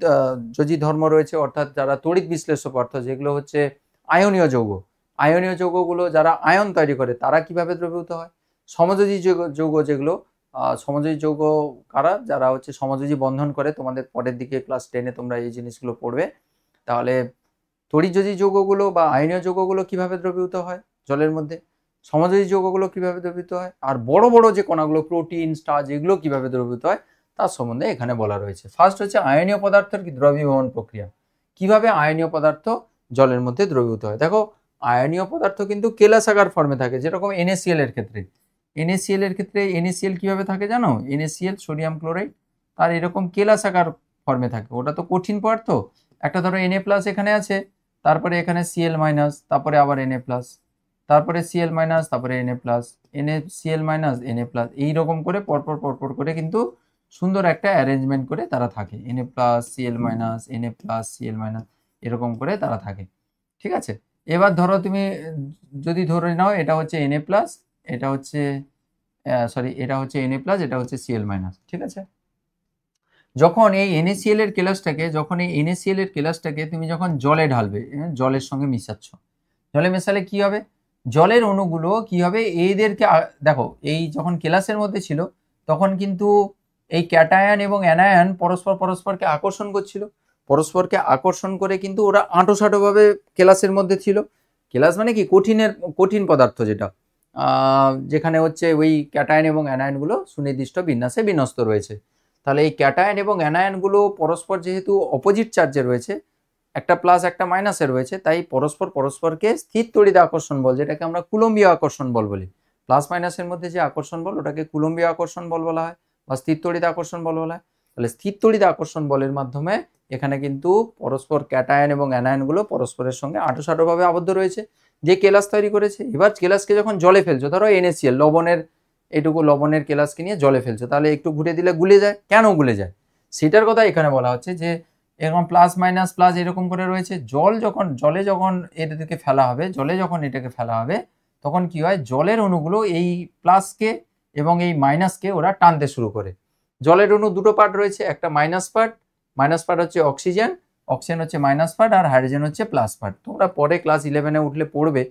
যোজী ধর্ম রয়েছে, অর্থাৎ যারা তড়িৎ বিশ্লেষ্য পদার্থ, যেগুলো হচ্ছে আয়নীয় যৌগ। আয়নীয় যৌগগুলো যারা আয়ন তৈরি করে তারা কিভাবে দ্রবীভূত হয়। সমযোজী যৌগ যেগুলো, সমযোজী যৌগ কারা, যারা হচ্ছে সমযোজী বন্ধন করে। তোমাদের পরের দিকে ক্লাস 10-এ তোমরা এই জিনিসগুলো পড়বে। তাহলে তড়িৎযোজী যৌগগুলো বা আয়নীয় যৌগগুলো কিভাবে দ্রবীভূত হয় জলের মধ্যে, সমযোজী যৌগগুলো কিভাবে দ্রবীভূত হয়, আর বড় বড় যে কণাগুলো প্রোটিন, স্টার্চ, এগুলো কিভাবে দ্রবীভূত হয় তার সম্বন্ধে এখানে বলা রয়েছে। ফার্স্ট হচ্ছে আয়নীয় পদার্থের দ্রবীভবন প্রক্রিয়া। কিভাবে আয়নীয় পদার্থ জলের মধ্যে দ্রবীভূত হয়। দেখো, আয়নীয় পদার্থ কিন্তু কেলাসাকার ফর্মে থাকে, যেরকম NaCl এর ক্ষেত্রে। NaCl এর ক্ষেত্রে NaCl কিভাবে থাকে জানো? NaCl, সোডিয়াম ক্লোরাইড, তার এরকম কেলাসাকার ফর্মে থাকে। ওটা তো কঠিন পদার্থ। একটা ধরো Na+ এখানে আছে, তারপরে এখানে Cl-, তারপরে আবার Na+, তারপরে Cl-, তারপরে Na+, NaCl-, Na+, এইরকম করে পরপর পরপর করে কিন্তু সুন্দর একটা অ্যারেঞ্জমেন্ট করে তারা থাকে। Na+, Cl-, Na+, Cl-, এরকম করে তারা থাকে। ঠিক আছে, এবার ধরো তুমি যদি ধরে নাও এটা হচ্ছে Na+, এটা হচ্ছে এটা হচ্ছে Na+, এটা হচ্ছে Cl-, ঠিক আছে। যখন এই NaCl এর কেলাসটাকে তুমি যখন জলে ঢালবে, জলের সঙ্গে মিশাচ্ছ, জলে মেশালে কি হবে, জলের অণুগুলো কি হবে, এদেরকে দেখো, এই যখন কেলাসের মধ্যে ছিল তখন কিন্তু এই ক্যাটায়ন এবং অ্যানায়ন পরস্পরকে আকর্ষণ করছিল। পরস্পরকে আকর্ষণ করে কিন্তু ওরা আঁটোসাঁটো ভাবে কেলাসের মধ্যে ছিল। কেলাস মানে কি, কঠিন পদার্থ, যেটা যেখানে হচ্ছে ওই ক্যাটায়ন এবং অ্যানায়নগুলো সুনির্দিষ্ট বিন্যাসে বিন্যস্ত রয়েছে। তাহলে এই ক্যাটায়ন এবং অ্যানায়নগুলো পরস্পর যেহেতু অপোজিট চার্জে রয়েছে, একটা প্লাস একটা মাইনাসে রয়েছে, তাই পরস্পরকে স্থির তড়িৎ আকর্ষণ বল, যেটাকে আমরা কুলম্বীয় আকর্ষণ বল বলি। প্লাস মাইনাসের মধ্যে যে আকর্ষণ বল, ওটাকে কুলম্বীয় আকর্ষণ বল বলা হয় বা স্থির তড়িৎ আকর্ষণ বল বলা হয়। তাহলে স্থির তড়িৎ আকর্ষণ বলের মাধ্যমে এখানে কিন্তু পরস্পর ক্যাটায়ন এবং অ্যানায়নগুলো পরস্পরের সঙ্গে আঁটোসাঁটোভাবে আবদ্ধ রয়েছে, যে কেলাস তৈরি করেছে। এবার কেলাসকে যখন জলে ফেলছো, ধরো NaCl, এইটুকু লবণের কেলাসকে নিয়ে জলে ফেলছো, তাহলে একটু ঘুরে দিলে গুলে যায়। কেন গুলে যায় সেটার কথা এখানে বলা হচ্ছে, যে এরকম প্লাস মাইনাস প্লাস এরকম করে রয়েছে। জলে যখন এটাকে ফেলা হবে, এটাকে ফেলা হবে, তখন কি হয়, জলের অণুগুলো এই প্লাসকে এবং এই মাইনাসকে ওরা টানতে শুরু করে। জলের অণু দুটো পার্ট রয়েছে, একটা মাইনাস পার্ট হচ্ছে অক্সিজেন হচ্ছে মাইনাস পার্ট, আর হাইড্রোজেন হচ্ছে প্লাস পার্ট। তোমরা পরে ক্লাস 11-এ উঠলে পড়বে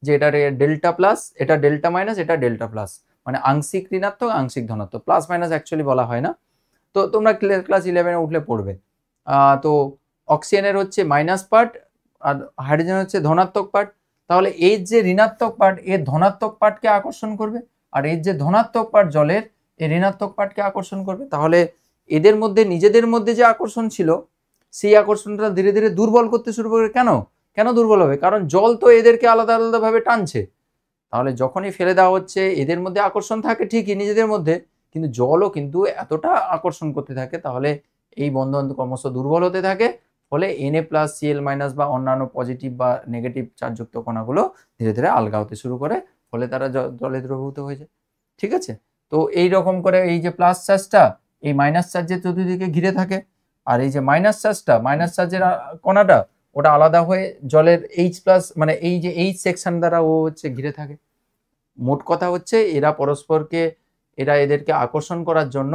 যে এটা ডেল্টা প্লাস, এটা ডেল্টা মাইনাস, এটা ডেল্টা প্লাস, মানে আংশিক ঋণাত্মক আংশিক ধনাত্মক। প্লাস মাইনাস অ্যাকচুয়ালি বলা হয় না, তো তোমরা ক্লাস 11-এ উঠলে পড়বে। তো অক্সিজেনের হচ্ছে মাইনাস পার্ট আর হাইড্রোজেন হচ্ছে ধনাত্মক পার্ট। তাহলে এই যে ঋণাত্মক পার্ট, এর ধনাত্মক পার্টকে আকর্ষণ করবে, আর এর যে ধনাত্মক পার্ট জলের, এই ঋণাত্মক পার্টকে আকর্ষণ করবে। তাহলে এদের মধ্যে নিজেদের মধ্যে যে আকর্ষণ ছিল, সেই আকর্ষণটা ধীরে ধীরে দুর্বল করতে শুরু করবে। কেন দুর্বল হবে? কারণ জল তো এদেরকে আলাদা আলাদাভাবে টানছে। তাহলে যখনই ফেলে দেওয়া হচ্ছে, এদের মধ্যে আকর্ষণ থাকে ঠিকই নিজেদের মধ্যে, কিন্তু জলও কিন্তু এতটা আকর্ষণ করতে থাকে, তাহলে এই বন্ধন ক্রমশ দুর্বল হতে থাকে। ফলে Na+, Cl- বা অন্যান্য পজিটিভ বা নেগেটিভ চার্জযুক্ত কণাগুলো ধীরে ধীরে আলগা হতে শুরু করে, ফলে তারা জলে দ্রবীভূত হয়ে যায়। ঠিক আছে, তো এই রকম করে এই যে প্লাস চার্জটা এই মাইনাস চার্জের চতুর্দিকে ঘিরে থাকে, আর এই যে মাইনাস চার্জের কণাটা ওটা আলাদা হয়ে জলের H+, মানে এই যে H সেকশন দ্বারা ও হচ্ছে ঘিরে থাকে। মোট কথা হচ্ছে এদেরকে আকর্ষণ করার জন্য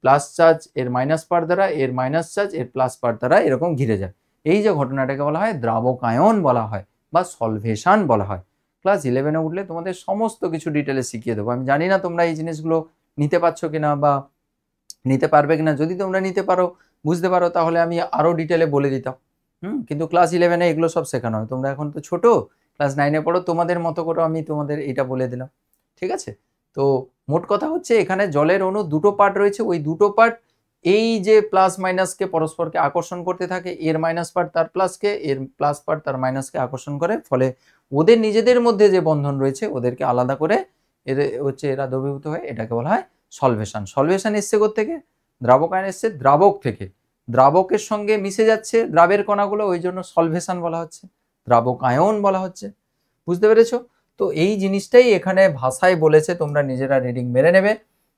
প্লাস চার্জ এর মাইনাস পার্ট দ্বারা, এর মাইনাস চার্জ এর প্লাস পার্ট দ্বারা এরকম ঘিরে যায়। এই যে ঘটনাটাকে বলা হয় দ্রাবকায়ন বলা হয় বা সলভেশন বলা হয়। ক্লাস 11-এ উঠলে তোমাদের সমস্ত কিছু ডিটেলে শিখিয়ে দেবো। আমি জানি না তোমরা এই জিনিসগুলো নিতে পারছো কিনা বা নিতে পারবে কিনা। যদি তোমরা নিতে পারো, বুঝতে পারো, তাহলে আমি আরো ডিটেলে বলে দিতাম। কিন্তু ক্লাস 11-এ এগুলো সব শেখানো হয়। তোমরা এখন তো ছোট, ক্লাস 9-এ পড়ো, তোমাদের মতো করে আমি তোমাদের এটা বলে দিলাম। ঠিক আছে, তো মোট কথা হচ্ছে এখানে জলের অণু দুটো পার্ট রয়েছে, ওই দুটো পার্ট এই যে প্লাস মাইনাসকে পরস্পরকে আকর্ষণ করতে থাকে, এর মাইনাস পার্ট তার প্লাসকে, এর প্লাস পার্ট তার মাইনাসকে আকর্ষণ করে, ফলে ওদের নিজেদের মধ্যে যে বন্ধন রয়েছে ওদেরকে আলাদা করে এরা দ্রবীভূত হয়। এটাকে বলা হয় সলভেশন। সলভেশন এসছে থেকে, দ্রাবকায়ন এসছে দ্রাবক থেকে, দ্রাবকের সঙ্গে মিশে যাচ্ছে দ্রাবের কণাগুলো, ওই জন্য সলভেশন বলা হচ্ছে, দ্রাবকায়ন বলা হচ্ছে। বুঝতে পেরেছো? তো এই জিনিসটাই এখানে ভাষায় বলেছে, তোমরা নিজেরা রিডিং মেরে নেবে।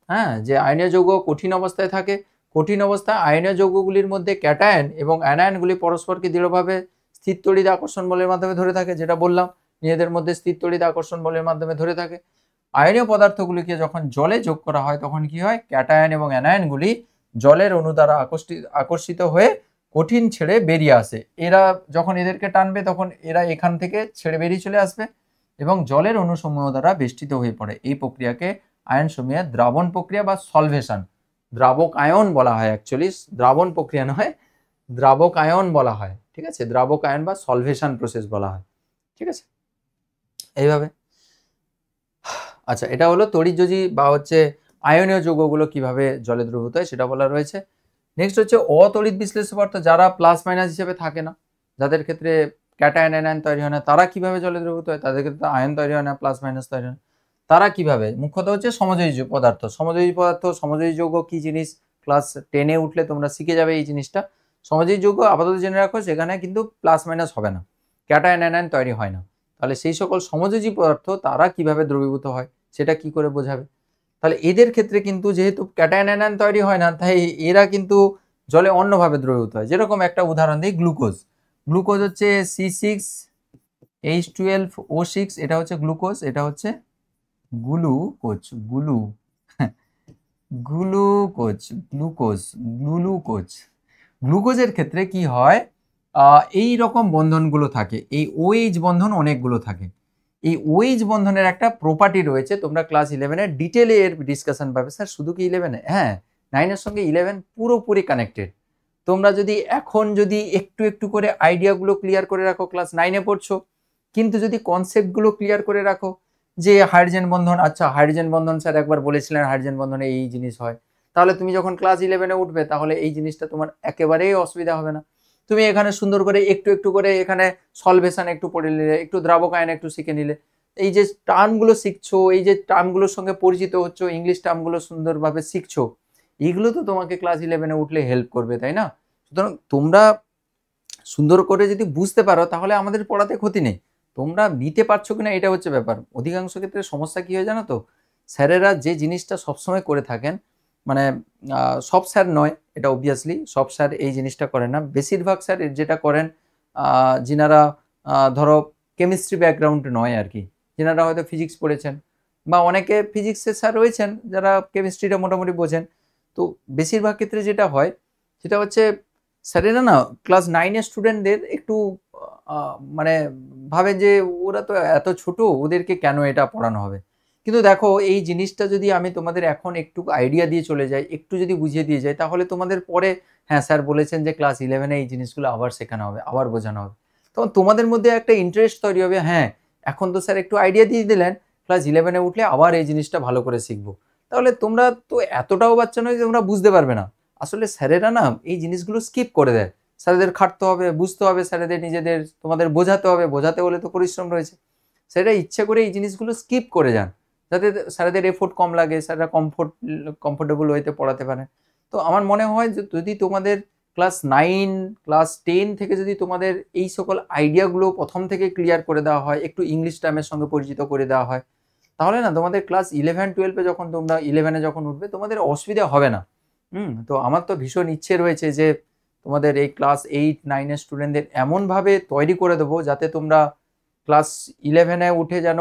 হ্যাঁ, যে আয়নীয় যৌগ কঠিন অবস্থায় থাকে, কঠিন অবস্থায় আয়নীয় যৌগগুলির মধ্যে ক্যাটায়ন এবং অ্যানায়নগুলি পরস্পরকে দৃঢ়ভাবে স্থির তড়িৎ আকর্ষণ বলের মাধ্যমে ধরে থাকে, যেটা বললাম, নিজেদের মধ্যে স্থির তড়িৎ আকর্ষণ বলের মাধ্যমে ধরে থাকে। আয়নীয় পদার্থগুলিকে যখন জলে যোগ করা হয় তখন কি হয়, ক্যাটায়ন এবং অ্যানায়নগুলি জলের অণু দ্বারা আকর্ষিত হয়ে কঠিন ছেড়ে বেরিয়ে আসে। এরা যখন এদেরকে টানবে তখন এরা এখান থেকে ছেড়ে বেরিয়ে চলে আসবে এবং জলের অণুসমূহ দ্বারা বেষ্টিত হয়ে পড়ে। এই প্রক্রিয়াকে আয়নসমূহের দ্রাবণ প্রক্রিয়া বা সলভেশন, দ্রাবক আয়ন বলা হয়। অ্যাকচুয়ালি দ্রাবণ প্রক্রিয়া নয়, দ্রাবক আয়ন বলা হয়। ঠিক আছে, দ্রাবক আয়ন বা সলভেশন প্রসেস বলা হয়। ঠিক আছে, এইভাবে। আচ্ছা, এটা হলো তড়িৎযোজী বা হচ্ছে আয়নীয় যৌগগুলো কিভাবে জলে দ্রবীভূত হয় সেটা বলা রয়েছে। নেক্সট হচ্ছে অতড়িৎ বিশ্লেষ্য পদার্থ, যারা প্লাস মাইনাস হিসেবে থাকে না, যাদের ক্ষেত্রে ক্যাটায়ন অ্যানায়ন তৈরি হয় না, তারা কিভাবে জলে দ্রবীভূত হয়, তাদের ক্ষেত্রে আয়ন তৈরি হয় না, প্লাস মাইনাস তৈরি হয় না, তারা কিভাবে, মুখ্যত হচ্ছে সমযোজী পদার্থ। সমযোজী পদার্থ, সমযোজী যৌগ কি জিনিস ক্লাস 10-এ উঠলে তোমরা শিখে যাবে এই জিনিসটা। সমযোজী যৌগ আপাতত জেনে রাখো, সেখানে কিন্তু প্লাস মাইনাস হবে না, ক্যাটায়ন অ্যানায়ন তৈরি হয় না। তাহলে সেই সকল সমযোজী পদার্থ তারা কিভাবে দ্রবীভূত হয় সেটা কি করে বোঝাবে। তাহলে এদের ক্ষেত্রে কিন্তু যেহেতু ক্যাটায়ন অ্যানায়ন তৈরি হয় না, তাই এরা কিন্তু জলে অন্যভাবে দ্রবীভূত হয়। যেরকম একটা উদাহরণ দিই, গ্লুকোজ। গ্লুকোজ হচ্ছে C6H12O6, এটা হচ্ছে গ্লুকোজ, এটা হচ্ছে গ্লুকোজ, গ্লুকোজ, গ্লুকোজের ক্ষেত্রে কি হয়, এই রকম বন্ধনগুলো থাকে, এই OH বন্ধন অনেকগুলো থাকে। এই OH বন্ধনের একটা প্রপার্টি রয়েছে, তোমরা ক্লাস 11-এ ডিটেলে এর ডিসকাশন পাবে। স্যার শুধু কি 11-এ? হ্যাঁ, 9-এর সঙ্গে 11 পুরোপুরি কানেক্টেড। তোমরা যদি এখন যদি একটু একটু করে আইডিয়াগুলো ক্লিয়ার করে রাখো, ক্লাস 9-এ পড়ছো, কিন্তু যদি কনসেপ্টগুলো ক্লিয়ার করে রাখো যে হাইড্রোজেন বন্ধন, আচ্ছা হাইড্রোজেন বন্ধন স্যার একবার বলেছিলেন হাইড্রোজেন বন্ধনে এই জিনিস হয়, তাহলে তুমি যখন ক্লাস 11-এ উঠবে তাহলে এই জিনিসটা তোমার একেবারেই অসুবিধা হবে না। তুমি এখানে সুন্দর করে একটু একটু করে এখানে সলভেশন একটু পড়ে নিলে, একটু দ্রাবক আয়ন একটু শিখে নিলে, এই যে টার্মগুলো শিখছো, এই যে টার্মগুলোর সঙ্গে পরিচিত হচ্ছ, ইংলিশ টার্মগুলো সুন্দরভাবে শিখছো, এইগুলো তো তোমাকে ক্লাস 11-এ উঠলে হেল্প করবে, তাই না? সুতরাং তোমরা সুন্দর করে যদি বুঝতে পারো তাহলে আমাদের পড়াতে ক্ষতি নেই। তোমরা নিতে পারছো কিনা এটা হচ্ছে ব্যাপার। অধিকাংশ ক্ষেত্রে সমস্যা কি হয় জানো তো, স্যারেরা যে জিনিসটা সবসময় করে থাকেন, মানে সব স্যার নয়, এটা অবভিয়াসলি সব স্যার এই জিনিসটা করেন না, বেশিরভাগ স্যার যেটা করেন, যিনারা ধরো কেমিস্ট্রি ব্যাকগ্রাউন্ড নয় আর কি, যিনারা হয়তো ফিজিক্স পড়েছেন, বা অনেকে ফিজিক্সের স্যার রয়েছেন যারা কেমিস্ট্রিটা মোটামুটি বোঝেন, তো বেশিরভাগ ক্ষেত্রে যেটা হয় সেটা হচ্ছে স্যারেরা না ক্লাস 9-এর স্টুডেন্টদের একটু মানে ভাবে যে ওরা তো এত ছোট, ওদেরকে কেন এটা পড়ানো হবে। কিন্তু দেখো এই জিনিসটা যদি আমি তোমাদের এখন একটু আইডিয়া দিয়ে চলে যাই, একটু যদি বুঝিয়ে দিয়ে যাই, তাহলে তোমাদের পরে হ্যাঁ স্যার বলেছেন যে ক্লাস 11-এ এই জিনিসগুলো আবার শেখানো হবে, আবার বোঝানো হবে, তখন তোমাদের মধ্যে একটা ইন্টারেস্ট তৈরি হবে। হ্যাঁ, এখন তো স্যার একটু আইডিয়া দিয়ে দিলেন, ক্লাস 11-এ উঠলে আবার এই জিনিসটা ভালো করে শিখবো। তাহলে তোমরা তো এতটাও বাচ্চা নয় যে তোমরা বুঝতে পারবে না। আসলে স্যারেরা না এই জিনিসগুলো স্কিপ করে দেয়। স্যারেদের খাটতে হবে, বুঝতে হবে, স্যারেদের নিজেদের তোমাদের বোঝাতে হবে, বোঝাতে হলে তো পরিশ্রম রয়েছে। স্যারেরা ইচ্ছে করে এই জিনিসগুলো স্কিপ করে যান যাতে স্যারেদের এফোর্ট কম লাগে, স্যারেরা কমফোর্টেবল ওয়েতে পড়াতে পারে। তো আমার মনে হয় যে যদি তোমাদের ক্লাস 9, ক্লাস 10 থেকে যদি তোমাদের এই সকল আইডিয়াগুলো প্রথম থেকে ক্লিয়ার করে দেওয়া হয়, একটু ইংলিশ টার্মের সঙ্গে পরিচিত করে দেওয়া হয়, তাহলে না তোমাদের ক্লাস 11-12-এ যখন তোমরা 11-এ যখন উঠবে তোমাদের অসুবিধা হবে না। তো আমার তো ভীষণ ইচ্ছে রয়েছে যে তোমাদের এই ক্লাস 8-9-এর স্টুডেন্টদের এমনভাবে তৈরি করে দেবো যাতে তোমরা ক্লাস 11-এ উঠে যেন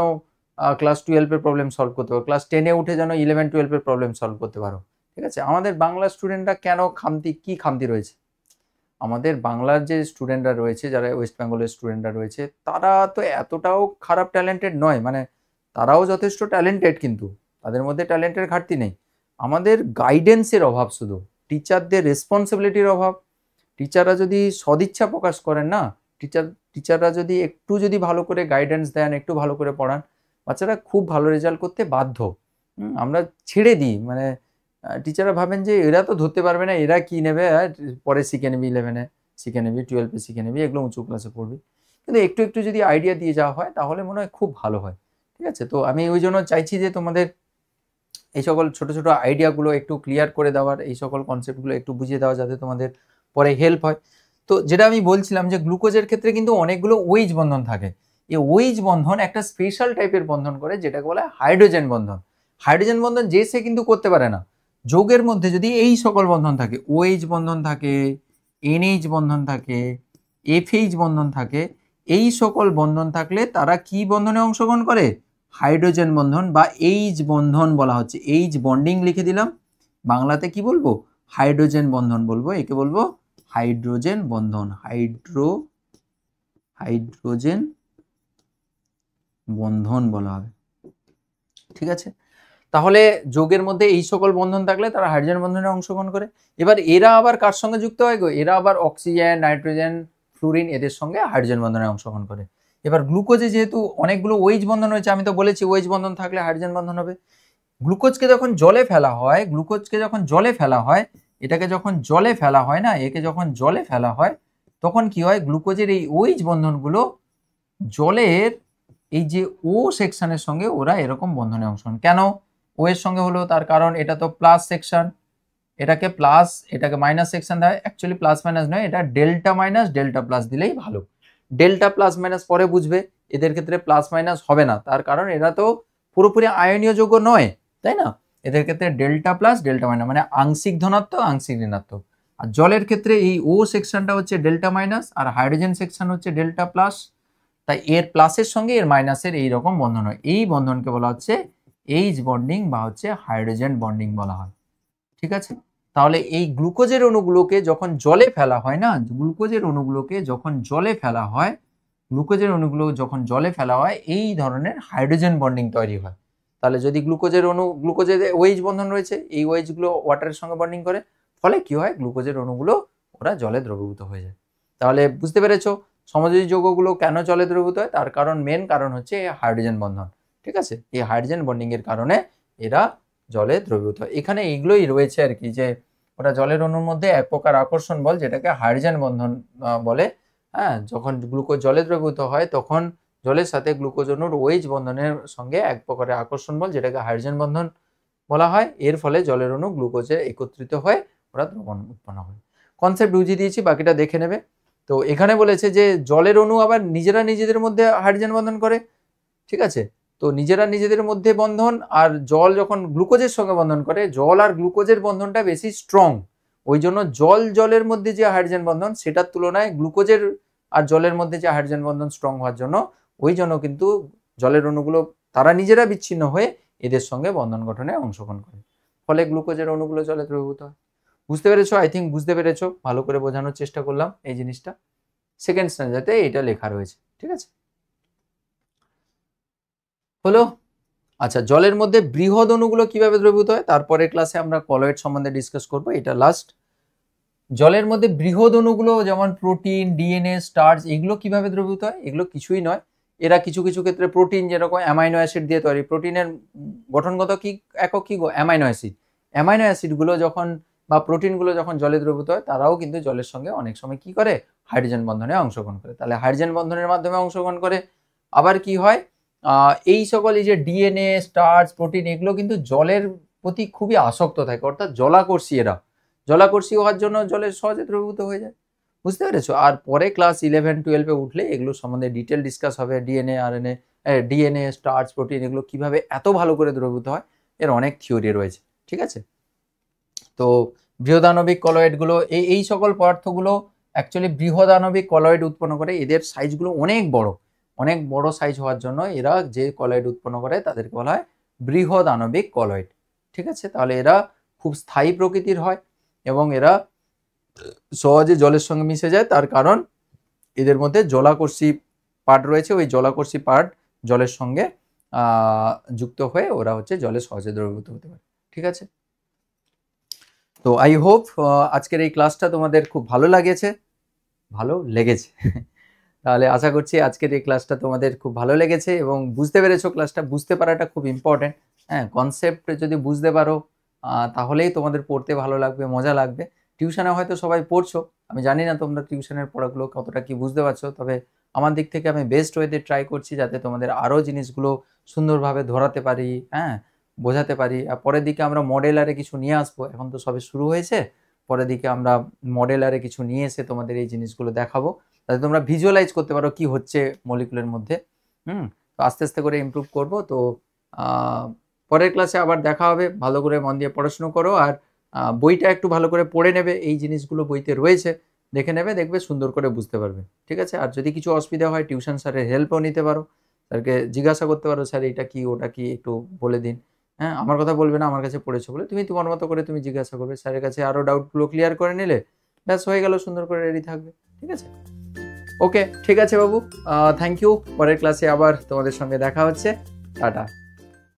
ক্লাস 12-এর প্রবলেম সলভ করতে পারো, ক্লাস 10-এ উঠে যেন 11-12-এর প্রবলেম সলভ করতে পারো। ঠিক আছে, আমাদের বাংলা স্টুডেন্টরা কেন কি খামতি রয়েছে, আমাদের বাংলার যে স্টুডেন্টরা রয়েছে, যারা ওয়েস্ট বেঙ্গলের স্টুডেন্টরা রয়েছে, তারা তো এতটাও খারাপ ট্যালেন্টেড নয়, মানে তারাও যথেষ্ট ট্যালেন্টেড, কিন্তু তাদের মধ্যে ট্যালেন্টের ঘাটতি নেই। আমাদের গাইডেন্সের অভাব, শুধু টিচারদের রেসপন্সিবিলিটির অভাব। টিচাররা যদি সদিচ্ছা প্রকাশ করেন না, টিচাররা যদি একটু যদি ভালো করে গাইডেন্স দেন, একটু ভালো করে পড়ান, বাচ্চারা খুব ভালো রেজাল্ট করতে বাধ্য। আমরা ছেড়ে দিই, মানে টিচাররা ভাবেন যে এরা তো ধরতে পারবে না, এরা কি নেবে, পরে শিখে নেবে, 11-এ শিখে নেবে, 12-এ শিখে নেবে, এগুলো উঁচু ক্লাসে পড়বে। কিন্তু একটু একটু যদি আইডিয়া দিয়ে যাওয়া হয় তাহলে মনে হয় খুব ভালো হয়। ঠিক আছে, তো আমি ওই জন্য চাইছি যে তোমাদের এই সকল ছোট ছোট আইডিয়াগুলো একটু ক্লিয়ার করে দেওয়ার, এই সকল কনসেপ্টগুলো একটু বুঝিয়ে দেওয়া যাতে তোমাদের পরে হেল্প হয়। তো যেটা আমি বলছিলাম যে গ্লুকোজের ক্ষেত্রে কিন্তু অনেকগুলো OH বন্ধন থাকে। এই OH বন্ধন একটা স্পেশাল টাইপের বন্ধন করে, যেটাকে বলা হয় হাইড্রোজেন বন্ধন। হাইড্রোজেন বন্ধন যে সে কিন্তু করতে পারে না। যৌগের মধ্যে যদি এই সকল বন্ধন থাকে, OH বন্ধন থাকে, NH বন্ধন থাকে, FH বন্ধন থাকে, এই সকল বন্ধন থাকলে তারা কি বন্ধনে অংশগ্রহণ করে, হাইড্রোজেন বন্ধন বা এইচ বন্ধন বলা হচ্ছে। এইচ বন্ডিং লিখে দিলাম, বাংলাতে কি বলবো? হাইড্রোজেন বন্ধন বলবো, একে বলবো হাইড্রোজেন বন্ধন। হাইড্রোজেন বন্ধন বলা হবে, ঠিক আছে। তাহলে যৌগের মধ্যে এই সকল বন্ধন থাকলে তারা হাইড্রোজেন বন্ধনে অংশগ্রহণ করে। এবার এরা আবার কার সঙ্গে যুক্ত হয় গো? এরা আবার অক্সিজেন, নাইট্রোজেন, ফ্লুরিন এদের সঙ্গে হাইড্রোজেন বন্ধনে অংশগ্রহণ করে। এবার গ্লুকোজে যেহেতু অনেকগুলো ওএইচ বন্ধন রয়েছে, আমি তো বলেছি ওএইচ বন্ধন থাকলে হাইড্রোজেন বন্ধন হবে। গ্লুকোজকে যখন জলে ফেলা হয়, এটাকে যখন জলে ফেলা হয় না, একে যখন জলে ফেলা হয়, তখন কি হয়? গ্লুকোজের এই ওএইচ বন্ধনগুলো জলের এই যে ও সেকশনের সঙ্গে ওরা এরকম বন্ধনে অংশগ্রহণ। কেন ও এর সঙ্গে হলো? তার কারণ এটা তো প্লাস সেকশন, এটাকে প্লাস এটাকে মাইনাস সেকশন দেয়। অ্যাকচুয়ালি প্লাস মাইনাস নয়, এটা ডেল্টা মাইনাস ডেল্টা প্লাস দিলেই ভালো। ডেল্টা প্লাস মাইনাস পরে বুঝবে, এদের ক্ষেত্রে প্লাস মাইনাস হবে না, তার কারণ এরা তো পুরোপুরি আয়নীয় যৌগ নয়, তাই না? এদের ক্ষেত্রে ডেল্টা প্লাস ডেল্টা মাইনাস মানে আংশিক ধনাত্মক আংশিক ঋণাত্মক। আর জলের ক্ষেত্রে এই ও সেকশনটা হচ্ছে ডেল্টা মাইনাস আর হাইড্রোজেন সেকশন হচ্ছে ডেল্টা প্লাস, তাই এর প্লাসের সঙ্গে এর মাইনাসের এই রকম বন্ধন হয়। এই বন্ধনকে বলা হচ্ছে এইচ বন্ডিং বা হচ্ছে হাইড্রোজেন বন্ডিং বলা হয়, ঠিক আছে। তাহলে এই গ্লুকোজের অণুগুলোকে যখন জলে ফেলা হয় না, গ্লুকোজের অণুগুলোকে যখন জলে ফেলা হয়, এই ধরনের হাইড্রোজেন বন্ডিং তৈরি হয়। তাহলে যদি গ্লুকোজের ওএইচ বন্ধন রয়েছে, এই ওএইচ গুলো ওয়াটারের সঙ্গে বন্ডিং করে, ফলে কি হয়? গ্লুকোজের অণুগুলো ওরা জলে দ্রবীভূত হয়ে যায়। তাহলে বুঝতে পেরেছো সমযোজী যৌগগুলো কেন জলে দ্রবীভূত হয়? তার কারণ, মেন কারণ হচ্ছে এই হাইড্রোজেন বন্ধন, ঠিক আছে। এই হাইড্রোজেন বন্ডিং এর কারণে এরা জলে দ্রবীভূত হয়। এখানে এইগুলোই রয়েছে আর কি, যে ওটা জলের অণুর মধ্যে এক প্রকার আকর্ষণ বল যেটাকে হাইড্রোজেন বন্ধন বলে। হ্যাঁ, যখন গ্লুকোজ জলে দ্রবীভূত হয় তখন জলের সাথে গ্লুকোজ অণুর ওএইচ বন্ধনের সঙ্গে এক প্রকারের আকর্ষণ বল যেটাকে হাইড্রোজেন বন্ধন বলা হয়। এর ফলে জলের অণু গ্লুকোজে একত্রিত হয়ে ওরা দ্রবণ উৎপন্ন হয়। কনসেপ্ট বুঝিয়ে দিয়েছি, বাকিটা দেখে নেবে। তো এখানে বলেছে যে জলের অণু আবার নিজেরা নিজেদের মধ্যে হাইড্রোজেন বন্ধন করে, ঠিক আছে। তো নিজেরা নিজেদের মধ্যে বন্ধন, আর জল যখন গ্লুকোজের সঙ্গে বন্ধন করে, জল আর গ্লুকোজের বন্ধনটা বেশি স্ট্রং, ওই জন্য জলের মধ্যে যে হাইড্রোজেন বন্ধন সেটার তুলনায় গ্লুকোজের আর জলের মধ্যে যে হাইড্রোজেন বন্ধন স্ট্রং হওয়ার জন্য, ওই জন্য কিন্তু জলের অণুগুলো তারা নিজেরা বিচ্ছিন্ন হয়ে এদের সঙ্গে বন্ধন গঠনে অংশগ্রহণ করে, ফলে গ্লুকোজের অণুগুলো জলে দ্রবীভূত হয়। বুঝতে পেরেছো? আই থিঙ্ক বুঝতে পেরেছো, ভালো করে বোঝানোর চেষ্টা করলাম এই জিনিসটা। সেকেন্ড স্ট্যান্ডার্ডে এটা লেখা রয়েছে, ঠিক আছে। হলো। আচ্ছা, জলের মধ্যে বৃহৎ অণুগুলো কিভাবে দ্রবীভূত হয় তারপরের ক্লাসে আমরা কলয়েড সম্বন্ধে ডিসকাস করব, এটা লাস্ট। জলের মধ্যে বৃহৎ অণুগুলো যেমন প্রোটিন, ডিএনএ, স্টার্চ এগুলো কিভাবে দ্রবীভূত হয়? এগুলো কিছুই নয়, এরা কিছু কিছু ক্ষেত্রে প্রোটিন যেরকম অ্যামাইনো অ্যাসিড দিয়ে তৈরি। প্রোটিনের গঠনগত কি একক কি গো? Amino acid. অ্যামাইনো অ্যাসিডগুলো যখন বা প্রোটিনগুলো যখন জলে দ্রবীভূত হয়, তারাও কিন্তু জলের সঙ্গে অনেক সময় কি করে? হাইড্রোজেন বন্ধনে অংশগ্রহণ করে। তাহলে হাইড্রোজেন বন্ধনের মাধ্যমে অংশগ্রহণ করে। আবার কি হয়? এই সকল এই যে ডিএনএ, স্টার্চ, প্রোটিন এগুলো কিন্তু জলের প্রতি খুবই আসক্ত থাকে, অর্থাৎ জলাকর্ষী। এরা জলাকর্ষী হওয়ার জন্য জলে সহজে দ্রবীভূত হয়ে যায়। বুঝতে পেরেছো? আর পরে ক্লাস 11-12 উঠলে এগুলো সম্বন্ধে ডিটেল ডিসকাস হবে। ডিএনএ, স্টার্চ, প্রোটিন এগুলো কিভাবে এত ভালো করে দ্রবীভূত হয়, এর অনেক থিওরি রয়েছে, ঠিক আছে। তো বৃহদাণবিক কলয়েডগুলো এই সকল পদার্থগুলো অ্যাকচুয়ালি বৃহদাণবিক কলয়েড উৎপন্ন করে। এদের সাইজগুলো অনেক বড় সাইজ হওয়ার জন্য এরা যে কলয়েড উৎপন্ন করে তাদেরকে বলা হয় বৃহদাণবিক কলয়েড, ঠিক আছে। তাহলে এরা খুব স্থায়ী প্রকৃতির হয় এবং এরা সহজে জলের সঙ্গে মিশে যায়, তার কারণ এদের মধ্যে জলাকর্ষী পার্ট রয়েছে। ওই জলাকর্ষী পার্ট জলের সঙ্গে যুক্ত হয়ে ওরা হচ্ছে জলে সহজে দ্রবীভূত হতে পারে, ঠিক আছে। তো আই হোপ আজকের এই ক্লাসটা তোমাদের খুব ভালো লেগেছে তাহলে আশা করছি আজকের এই ক্লাসটা তোমাদের খুব ভালো লেগেছে এবং বুঝতে পেরেছো। ক্লাসটা বুঝতে পারাটা খুব ইম্পর্টেন্ট। হ্যাঁ, কনসেপ্ট যদি বুঝতে পারো তাহলেই তোমাদের পড়তে ভালো লাগবে, মজা লাগবে। টিউশনে হয়তো সবাই পড়ছো, আমি জানি না তোমরা টিউশনের পড়াগুলো কতটা কি বুঝতে পারছো, তবে আমার দিক থেকে আমি বেস্ট ওয়েতে ট্রাই করছি যাতে তোমাদের আরও জিনিসগুলো সুন্দরভাবে ধরাতে পারি, হ্যাঁ, বোঝাতে পারি। আর পরের দিকে আমরা মডেলারে কিছু নিয়ে আসবো, এখন তো সবে শুরু হয়েছে। পরের দিকে আমরা মডেলারে কিছু নিয়ে এসে তোমাদের এই জিনিসগুলো দেখাবো, যাতে তোমরা ভিজুয়ালাইজ করতে পারো কি হচ্ছে মলিকুলের মধ্যে। তো আস্তে আস্তে করে ইমপ্রুভ করব। তো পরের ক্লাসে আবার দেখা হবে। ভালো করে মন দিয়ে পড়াশুনো করো আর বইটা একটু ভালো করে পড়ে নেবে। এই জিনিসগুলো বইতে রয়েছে, দেখে নেবে, দেখবে সুন্দর করে বুঝতে পারবে, ঠিক আছে। আর যদি কিছু অসুবিধা হয় টিউশন স্যারের হেল্পও নিতে পারো। স্যারকে জিজ্ঞাসা করতে পারো, স্যার এটা কি ওটা কি একটু বলে দিন। হ্যাঁ, আমার কথা বলবে না, আমার কাছে পড়েছো বলে তুমি তোমার মতো করে তুমি জিজ্ঞাসা করবে, স্যারের কাছে আরও ডাউটগুলো ক্লিয়ার করে নিলে ব্যাস হয়ে গেল, সুন্দর করে রেডি থাকবে। ঠিক আছে, ওকে ঠিক আছে বাবু, থ্যাংক ইউ। পরের ক্লাসে আবার তোমাদের সঙ্গে দেখা হচ্ছে। টাটা।